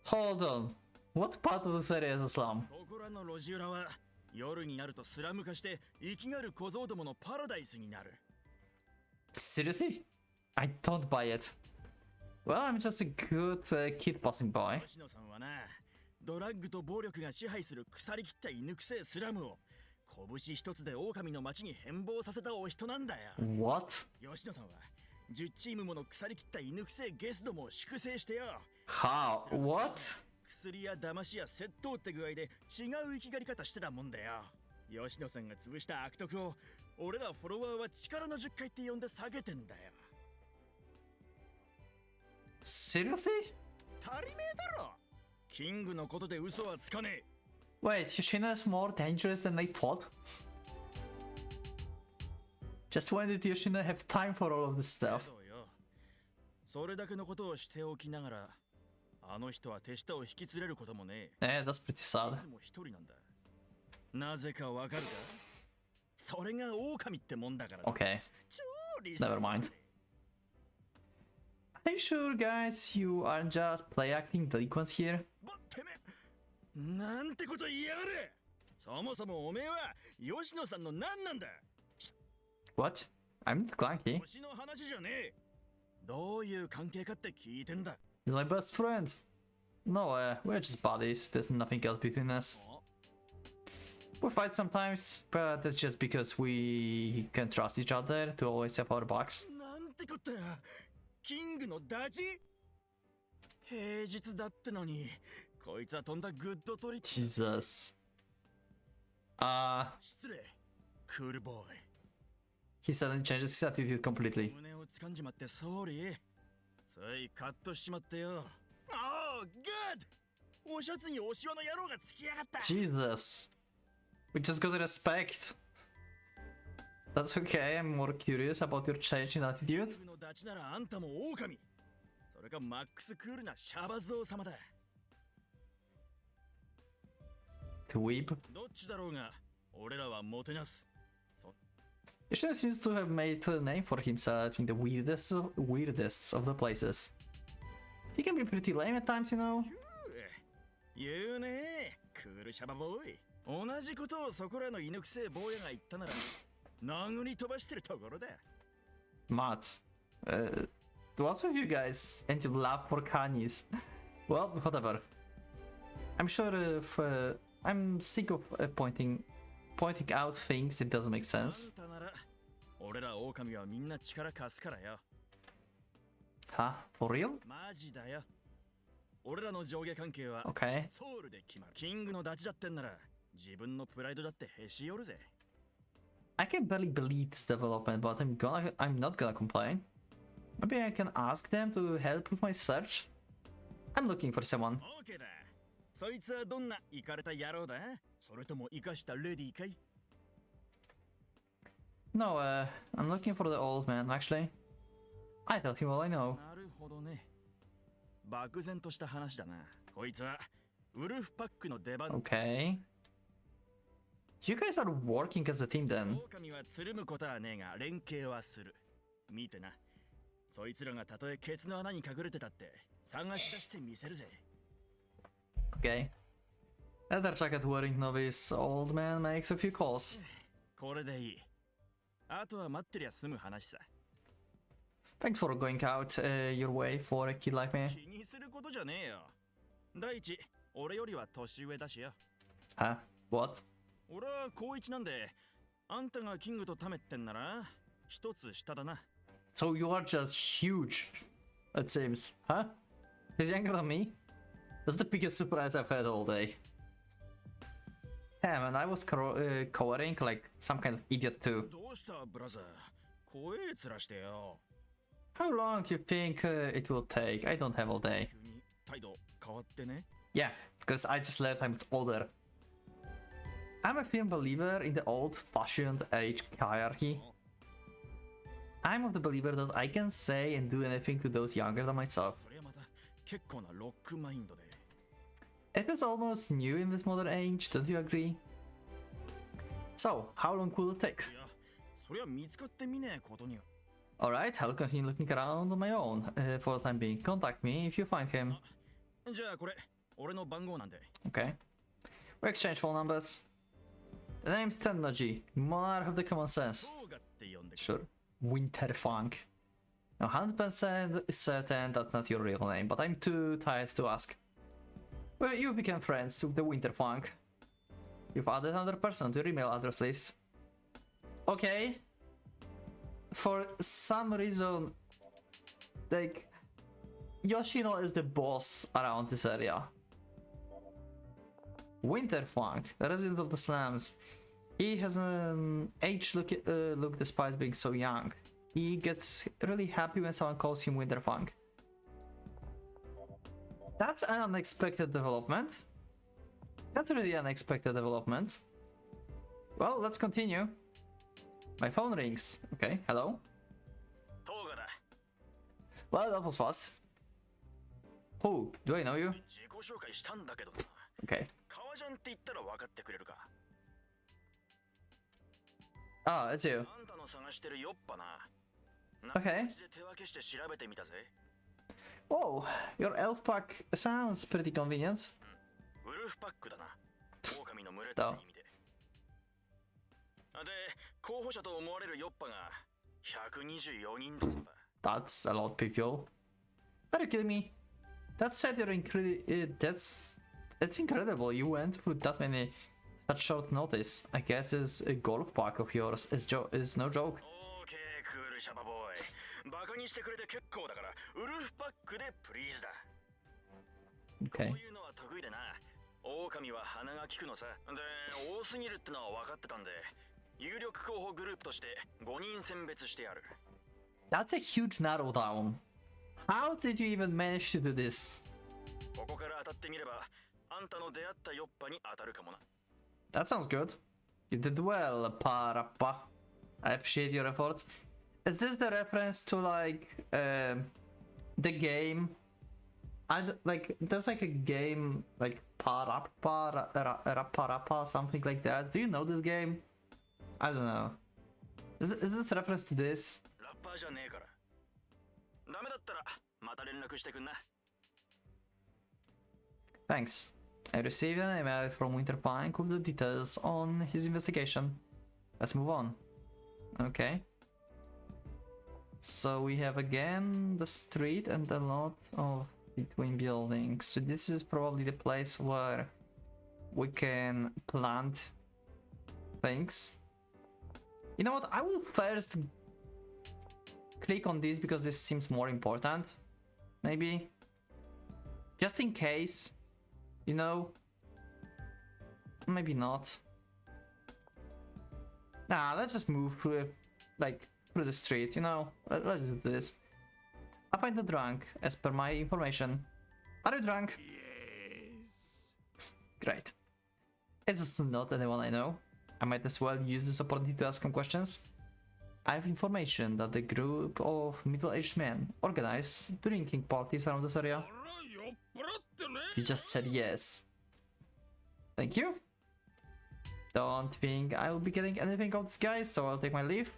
Hold on. What part of the series is Islam? ここらの路地裏は夜になるとスラム化して生きがる小僧どものパラダイスになる。 Seriously? I don't buy it. Well, I'm just a good kid passing by. 吉野さんはな、ドラッグと暴力が支配する腐りきった犬くせえスラムを拳一つで狼の町に変貌させたお人なんだよ。 What? 吉野さんは10チームもの腐りきった犬くせえゲスどもを粛清してよ。 How? What? 薬や騙しや窃盗って具合で違う生きがり方してたもんだよ。吉野さんが潰した悪徳を俺らフォロワーは力の10回って呼んで下げてんだよ。 Seriously? 足りねえだろ。キングのことで嘘はつかねえ。 Wait, Yoshino is more dangerous than I thought? Just when did Yoshino have time for all of this stuff? そうよ。それだけのことをしておきながら、あの人は手下を引き連れることもねえ。 Yeah, that's pretty sad. いつも一人なんだ。なぜかわかるか？それが狼ってもんだから。 Okay, 超理想。 never mind. Are you sure, guys, you aren't just play acting delinquents here? てめえ、なんてこと言いやがれ。そもそもおめえは吉野さんの何なんだ。 What? I'm not Clanky. 星の話じゃねえ。どういう関係かって聞いてんだ。 He's my best friend. No, we're just buddies. There's nothing else between us. We fight sometimes, but that's just because we can trust each other to always have our backs. なんてこった。キングのダチ？平日だってのに、こいつはとんだグッドトリック。 Jesus. 失礼。クールボーイ。 He suddenly changes his attitude completely. 胸を掴んじまってソーリー。ついカッとしちまってよ。おー、グッド！おシャツにおしわの野郎がつきやがった。 Jesus. We just gotta respect. That's okay, I'm more curious about your change in attitude. のダチならあんたも狼。それかマックスクールなシャバゾウ様だ。Dweeb. どっちだろうが俺らはもてなす。 Yoshino seems to have made a name for himself in the weirdest of the places. He can be pretty lame at times, you know. 言うね、クールシャバボーイ。同じことをそこらの犬くせえ坊やが言ったなら殴り飛ばしてるところだ。 Matt, what's with you guys and your love for Kanye's? Well, whatever. I'm sure if I'm sick of pointing out things it doesn't make sense. あんたなら俺ら狼はみんな力貸すからよ。 Huh? For real? マジだよ。俺らの上下関係は Okay. ソウルで決まる。キングのダチだってんなら自分のプライドだってへし折るぜ。 I can barely believe this development, but I'm not gonna complain. Maybe I can ask them to help with my search. I'm looking for someone. オーケーだ。そいつはどんなイカれた野郎だ？それともイカしたレディーかい？ No, I'm looking for the old man, actually. I tell him all I know. なるほどね。漠然とした話だな。こいつはウルフパックの出番。 Okay. You guys are working as a team then. 狼はつるむことはねえが連携はする。見てな。そいつらがたとえケツの穴に隠れてたって探し出してみせるぜ。 Okay. Leather jacket wearing novice old man makes a few calls. これでいい。あとは待ってりゃ済む話さ。 Thanks for going out your way for a kid like me. 気にすることじゃねえよ。第一、俺よりは年上だしよ。 Huh? What? 俺は高一なんで、あんたがキングとタメってんなら、一つ下だな。 So you are just huge, it seems. Huh? He's younger than me? That's the biggest surprise I've had all day. Damn, and I was cowering like some kind of idiot too. どうしたブラザー？怖え面してよ。 How long do you think it will take? I don't have all day. 急に態度変わってね。 Yeah, because I just learned I'm older. I'm a firm believer in the old-fashioned age hierarchy. I'm of the believer that I can say and do anything to those younger than myself. それはまた結構なロックマインドで。 It is almost new in this modern age, don't you agree? So, how long will it take? いや、そりゃ見つかってみねえことには。 Alright, I'll continue looking around on my own. For the time being, contact me if you find him. じゃあこれ、俺の番号なんで。 Okay. We exchange phone numbers. The name's Tennoji. More of the common sense. そうがって呼んで。 Sure. Winterfunk. Now, 100% certain that's not your real name, but I'm too tired to ask. Well, you became friends with the Winterfunk. You've added another person to your email address list. Okay. For some reason, like, Yoshino is the boss around this area. Winterfunk, the resident of the slums. He has an age look despite being so young. He gets really happy when someone calls him Winterfunk. That's an unexpected development. That's really unexpected development. Well, let's continue. My phone rings. Okay, hello. トーガだ。 Well, that was fast. Who? Do I know you? 自己紹介したんだけどな。 Okay. 革ジャンって言ったら分かってくれるか。 Ah, it's you. あんたの探してるヨッパな。 Okay. で手分けして調べてみたぜ。 Whoa, your elf pack sounds pretty convenient. ウルフパックだな。狼の群れって意味で。で、候補者と思われるヨッパが124人だそうだ。 That's a lot of people. Are you kidding me? That said, you're that's incredible. You went through that many such short notice. I guess this golf pack of yours is no joke. オーケー、クールシャバボーイ。バカにしてくれて結構だから、ウルフパックでプリーズだ。 Okay. こういうのは得意でな。狼は鼻が利くのさ。で、多すぎるってのは分かってたんで、有力候補グループとして5人選別してやる。 That's a huge narrow down. How did you even manage to do this? ここから当たってみれば、あんたの出会ったヨッパに当たるかもな。 That sounds good. You did well, Parappa. I appreciate your efforts. Is this the reference to like the game like there's like a game like Parappa something like that. Do you know this game? I don't know. Is this reference to this? Thanks. I received an email from Winterfang with the details on his investigation. Let's move on. Okay. So we have again the street and a lot of between buildings. So this is probably the place where we can plant things. You know what? I will first click on this because this seems more important. Maybe. Just in case. You know. Maybe not. Nah, let's just move through it, like through the street, you know. Let's just do this. I find you drunk, as per my information. Are you drunk? Yes. Great. As it's not anyone I know, I might as well use this opportunity to ask some questions. I have information that a group of middle-aged men organize drinking parties around this area. You just said yes. Thank you. Don't think I will be getting anything out of this guy, so I'll take my leave.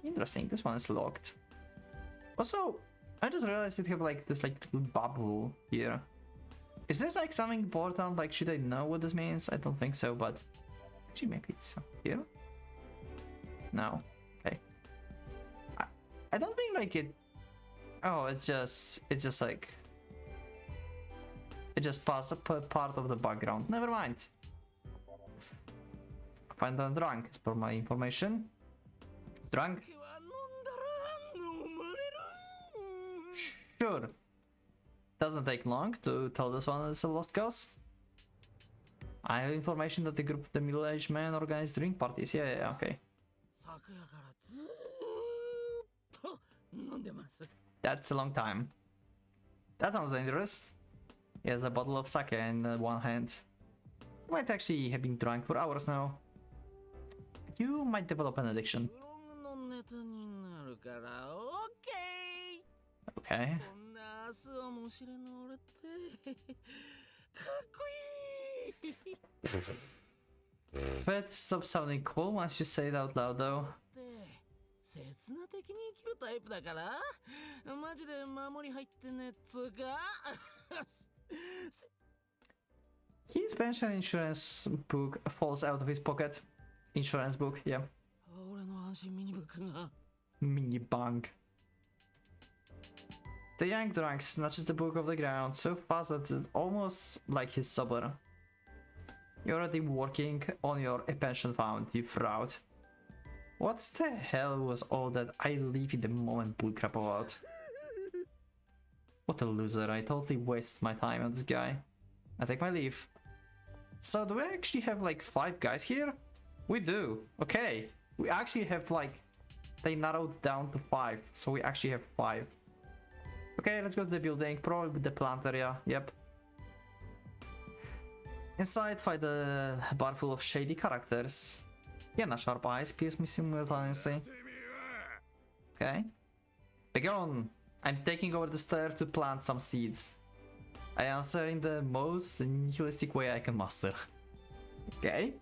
Interesting, this one is locked. Also, I just realized it have like this like little bubble here. Is this like something important? Like, should I know what this means? I don't think so, but actually maybe it's here. No. Okay. I don't think like it. Oh, it's just like it just passed a part of the background. Never mind. Find them drunk, as per my information. Drunk? Sure. Doesn't take long to tell this one is a lost cause. I have information that the group of the middle-aged men organized drink parties. Yeah, okay. That's a long time. That sounds dangerous. He has a bottle of sake in one hand. He might actually have been drunk for hours now. You might develop an addiction. Okay. But stop sounding cool once you say it out loud though. His pension insurance book falls out of his pocket. Insurance book, yeah. Mini bank. The young drunk snatches the book off the ground so fast that it's almost like he's sober. You're already working on your pension fund, you fraud. What the hell was all that I leave in the moment bullcrap about? What a loser, I totally wasted my time on this guy. I take my leave. So do we actually have like 5 guys here? We do. Okay. We actually have like... They narrowed down to 5, so we actually have 5. Okay, let's go to the building, probably the plant area, yep. Inside, find a bar full of shady characters. Yeah, sharp eyes pierce me simultaneously. Okay. Begone! I'm taking over the stairs to plant some seeds. I answer in the most nihilistic way I can master. Okay.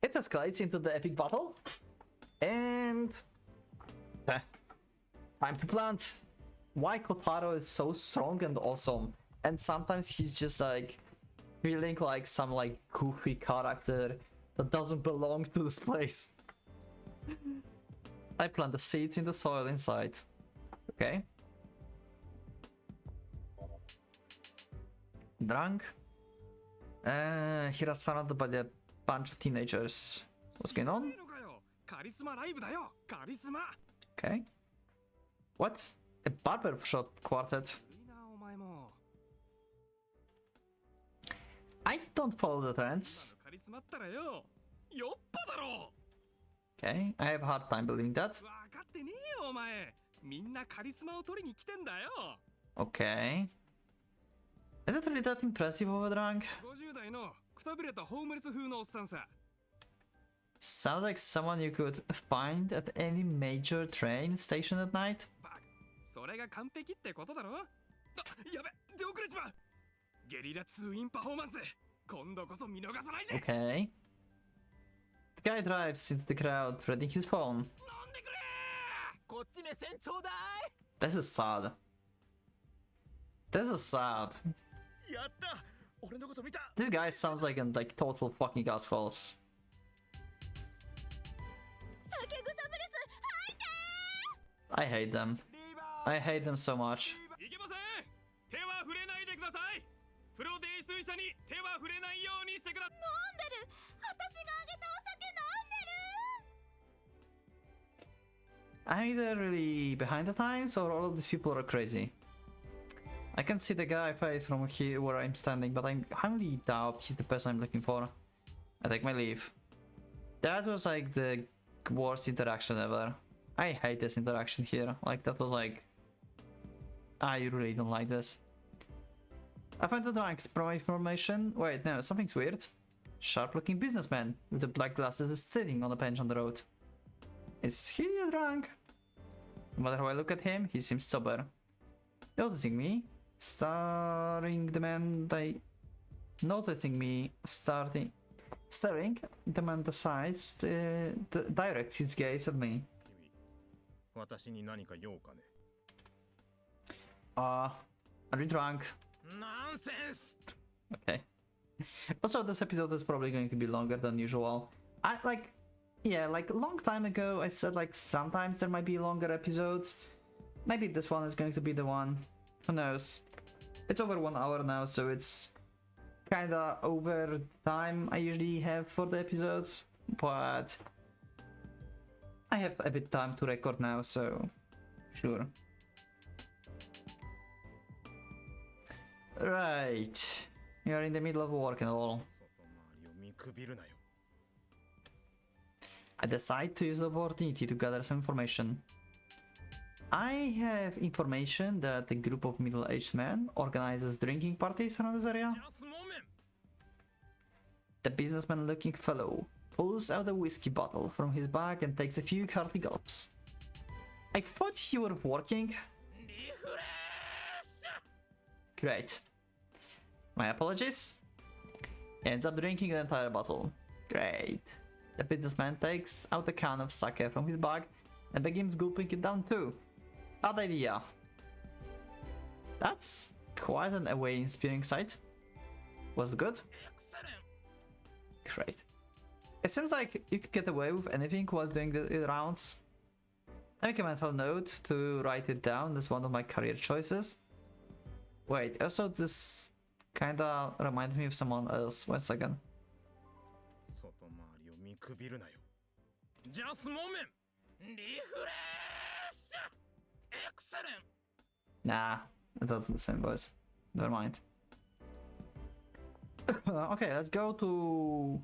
It escalates into the epic battle. And... time to plant. Why Kotaro is so strong and awesome. And sometimes he's just like... feeling like some like goofy character that doesn't belong to this place. I plant the seeds in the soil inside. Okay. Drunk. Here are surrounded by a bunch of teenagers. What's going on? Okay. What? A barbershop quartet? I don't follow the trends. Okay, I have a hard time believing that. Okay. Is it really that impressive of a drunk? Sounds like someone you could find at any major train station at night. それが完璧ってことだろ。あ、やべ、出遅れちまう。ゲリラ通院パフォーマンス。今度こそ見逃さないぜ。 Okay. The guy drives into the crowd, reading his phone. 飲んでくれ。こっち目線ちょうだい。 This is sad. This is sad. やった。俺のこと見た。 This guy sounds like an like total fucking assholes. 酒草ブルス吐いて I hate them. I hate them so much. いけません。手は触れないでください。プロ泥酔者に手は触れないようにしてください。飲んでる。私があげたお酒飲んでる。 I'm either really behind the times or all of these people are crazy. I can see the guy face from here where I'm standing, but I highly doubt he's the person I'm looking for. I take my leave. That was like the worst interaction ever. I hate this interaction here. Like that was like... I really don't like this. I find the drunk pro information. Wait, no, something's weird. Sharp looking businessman with the black glasses is sitting on a bench on the road. Is he a drunk? No matter how I look at him, he seems sober. Noticing me, staring the man decides directs his gaze at me. 私に何か用かね。 Are you drunk? Nonsense. Okay. Also, this episode is probably going to be longer than usual. Like a long time ago, I said like sometimes there might be longer episodes. Maybe this one is going to be the one. Who knows? It's over 1 hour now, so it's kinda over time I usually have for the episodes, but I have a bit time to record now, so sure. Right, you're in the middle of work and all. 外回りを見くびるなよ。 I decide to use the opportunity to gather some information. I have information that a group of middle-aged men organizes drinking parties around this area. Just a moment. The businessman-looking fellow pulls out a whiskey bottle from his bag and takes a few hearty gulps. I thought you were working. Great. My apologies. He ends up drinking the entire bottle. Great. The businessman takes out a can of sake from his bag and begins gulping it down too. Bad idea. That's quite an away-inspiring sight. Was it good? Great. It seems like you could get away with anything while doing the rounds. I make a mental note to write it down as one of my career choices. Wait, also this kinda reminds me of someone else. 1 second. 外回りを見くびるなよ。 Just a moment. Refresh. Excellent. Nah, it wasn't the same voice. Never mind. Okay, let's go to...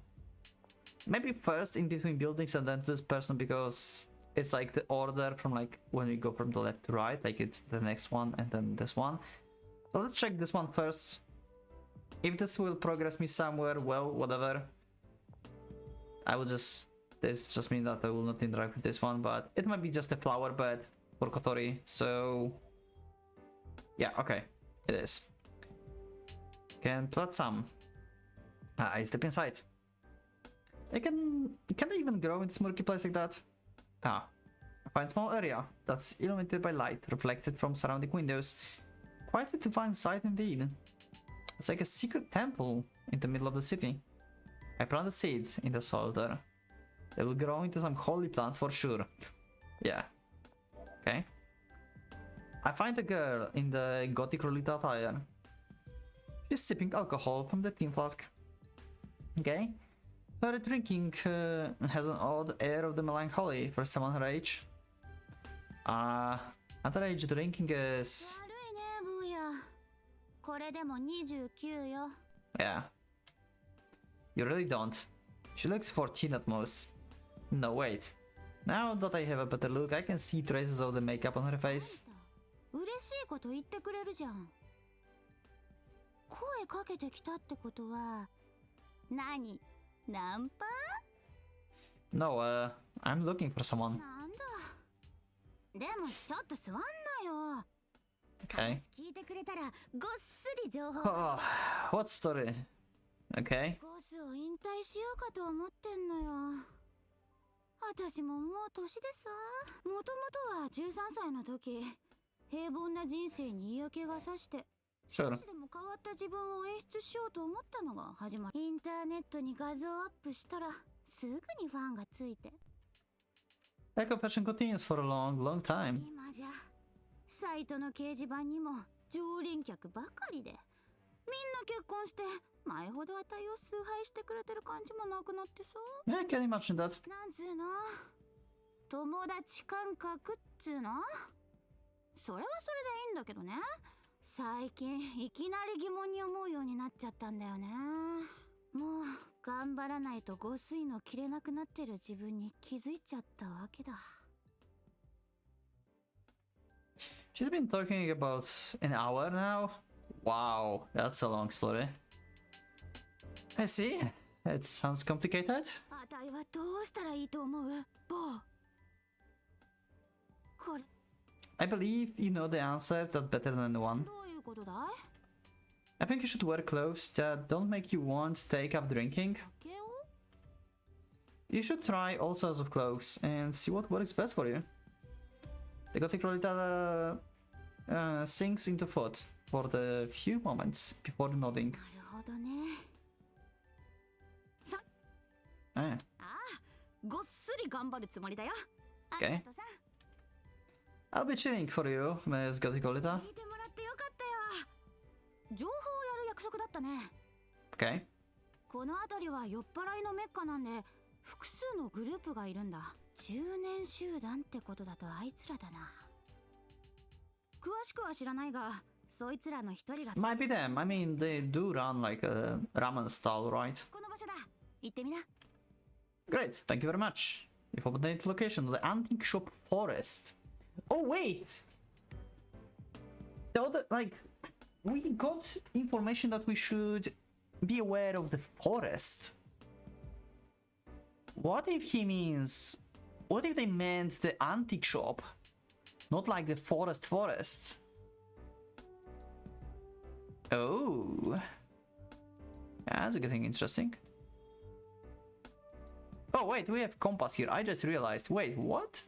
Maybe first in between buildings and then to this person, because it's like the order from like when we go from the left to right, like it's the next one and then this one. So let's check this one first. If this will progress me somewhere, well, whatever. I will just... This just means that I will not interact with this one, but it might be just a flower bed for Kotori, so... Yeah, okay, it is. Can plant some. I step inside. Can they even grow in this murky place like that? Ah, I find a small area that's illuminated by light reflected from surrounding windows. Quite a divine sight indeed. It's like a secret temple in the middle of the city. I plant the seeds in the soil there. They will grow into some holy plants for sure. Yeah. Okay. I find a girl in the gothic Lolita attire. She's sipping alcohol from the tin flask. Okay. Her drinking has an odd air of the melancholy for someone her age. Underage drinking is... 悪いねブーヤ。これでも29よ。 Yeah. You really don't. She looks 14 at most. No, wait. Now that I have a better look, I can see traces of the makeup on her face. 嬉しいこと言ってくれるじゃん。声かけてきたってことは何？ナンパ？ No, I'm looking for someone. なんだ。でもちょっと座んなよ。 Okay. 話聞いてくれたらごっすり情報。 Oh, what story? Okay. ゴスを引退しようかと思ってんのよ。私ももう年でさ。もともとは13歳の時、平凡な人生に嫌気がさして、 Sure. 少しでも変わった自分を演出しようと思ったのが始まり。インターネットに画像アップしたらすぐにファンがついて。 That confession continues for a long, long time. 今じゃサイトの掲示板にも常連客ばかりで、みんな結婚して前ほどあたいを崇拝してくれてる感じもなくなってさ。 Yeah, I can imagine that. なんつうの、友達感覚っつうの。それはそれでいいんだけどね。最近いきなり疑問に思うようになっちゃったんだよね。もう頑張らないと5水の切れなくなってる自分に気づいちゃったわけだ。 She's been talking about an hour now? Wow, that's a long story. I see. It sounds complicated. あたいはどうしたらいいと思う？ボー。これ I believe you know the answer, that better than the one. どういうことだい？ I think you should wear clothes that don't make you want to take up drinking. 毛を？ You should try all sorts of clothes and see what works best for you. The gothic Lolita sinks into thought for the few moments before nodding. なるほどね。 Ah, ああ、ごっすり頑張るつもりだよ。 Okay. ありがとさ。 I'll be cheering for you, Miss Gothic Lolita. 聞いてもらってよかったよ。情報をやる約束だったね。 Okay. この辺りは酔っ払いのメッカなんで、複数のグループがいるんだ。中年集団ってことだとあいつらだな。詳しくは知らないが、そいつらの一人が。 Might be them. I mean, they do run like a ramen stall, right? この場所だ。行ってみな。 Great, thank you very much. You've obtained the location of the antique shop forest. Oh wait! The other, like, we got information that we should be aware of the forest. What if he means... What if they meant the antique shop? Not like the forest. Oh. That's getting interesting. Oh wait, we have compass here. I just realized. Wait, what?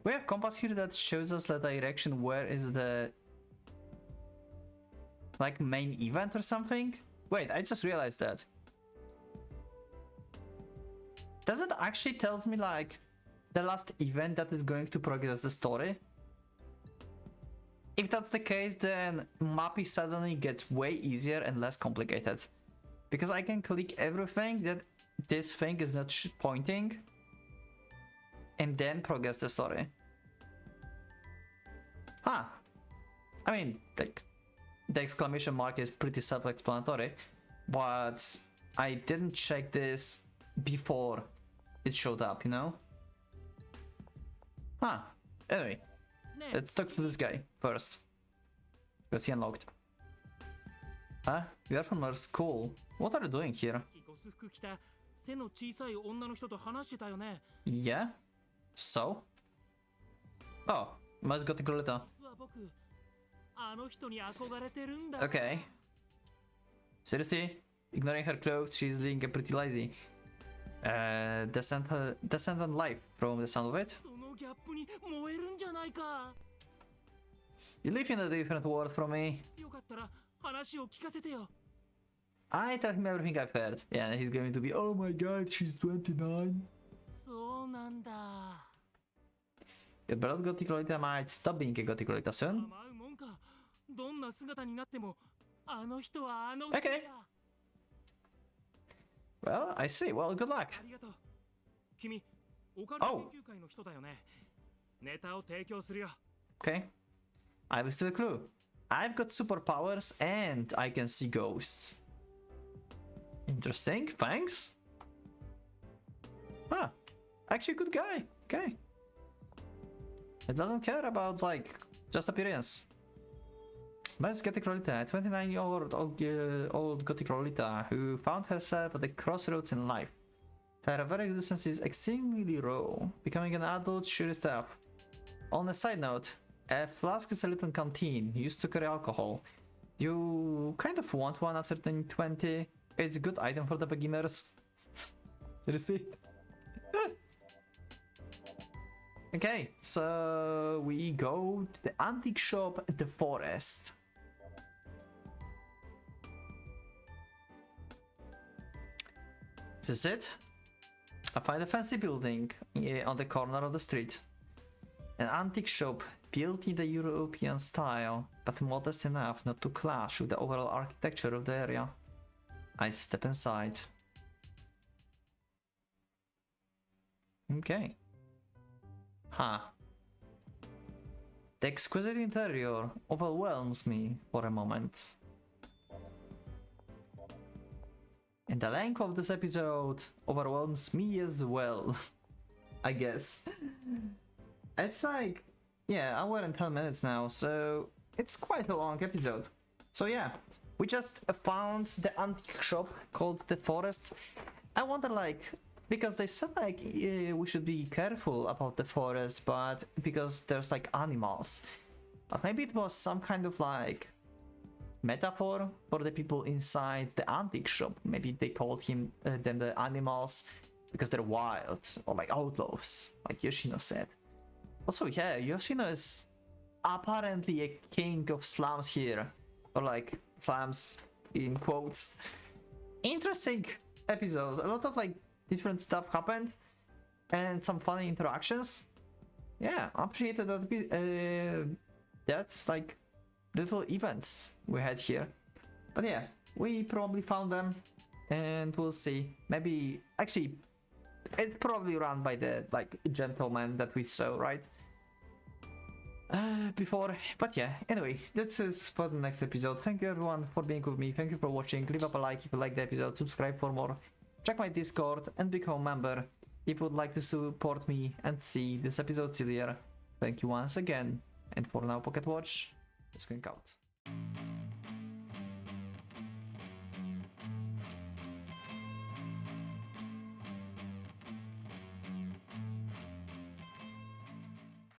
We have compass here that shows us the direction where is the... like main event or something? Wait, I just realized that. Does it actually tells me like the last event that is going to progress the story? If that's the case, then Mappy suddenly gets way easier and less complicated. Because I can click everything that this thing is not pointing and then progress the story. Huh. I mean, like, the exclamation mark is pretty self-explanatory, but I didn't check this before it showed up, you know? Huh. Anyway, let's talk to this guy first. Because he unlocked. Huh? You are from our school. What are you doing here? Yeah? So? Oh, Miss Gothic Lolita. Okay. Seriously? Ignoring her clothes, she's being pretty lazy. Descendant life from the sound of it. You live in a different world from me. I tell him everything I've heard. Yeah, and he's going to be, oh my god, she's 29. Your beloved Gothic Lolita might stop being a Gothic Lolita soon. Okay. Well, I see. Well, good luck. Oh. Okay. I have still a clue. I've got superpowers and I can see ghosts. Interesting. Thanks. Ah. Actually, good guy. Okay. It doesn't care about, like, just appearance. Miss Gothic Lolita, 29-year-old old Gothic Lolita who found herself at the crossroads in life. Her very existence is extremely raw. Becoming an adult sure is tough. On a side note, a flask is a little canteen used to carry alcohol. You kind of want one after turning 20. It's a good item for the beginners. Seriously? Okay, so we go to the antique shop at the forest. This is it. I find a fancy building on the corner of the street. An antique shop built in the European style, but modest enough not to clash with the overall architecture of the area. I step inside. Okay. Huh. The exquisite interior overwhelms me for a moment. And the length of this episode overwhelms me as well. I guess. It's like, yeah, hour and 10 minutes now, so it's quite a long episode. So yeah, we just found the antique shop called The Forest. I wonder, like, because they said like we should be careful about the forest, but because there's like animals. But maybe it was some kind of like metaphor for the people inside the antique shop. Maybe they called them the animals because they're wild or like outlaws, like Yoshino said. Also, yeah, Yoshino is apparently a king of slums here, or like slums in quotes. Interesting episode. A lot of like different stuff happened and some funny interactions. Yeah, I appreciated that. That's like little events we had here. But yeah, we probably found them and we'll see. Maybe actually it's probably run by the like gentleman that we saw, right? Before. But yeah, anyway, this is for the next episode. Thank you everyone for being with me. Thank you for watching. Leave up a like if you like the episode, subscribe for more, check my Discord and become a member if you would like to support me and see this episode sillier. Thank you once again, and for now, Pocket Watch is going out.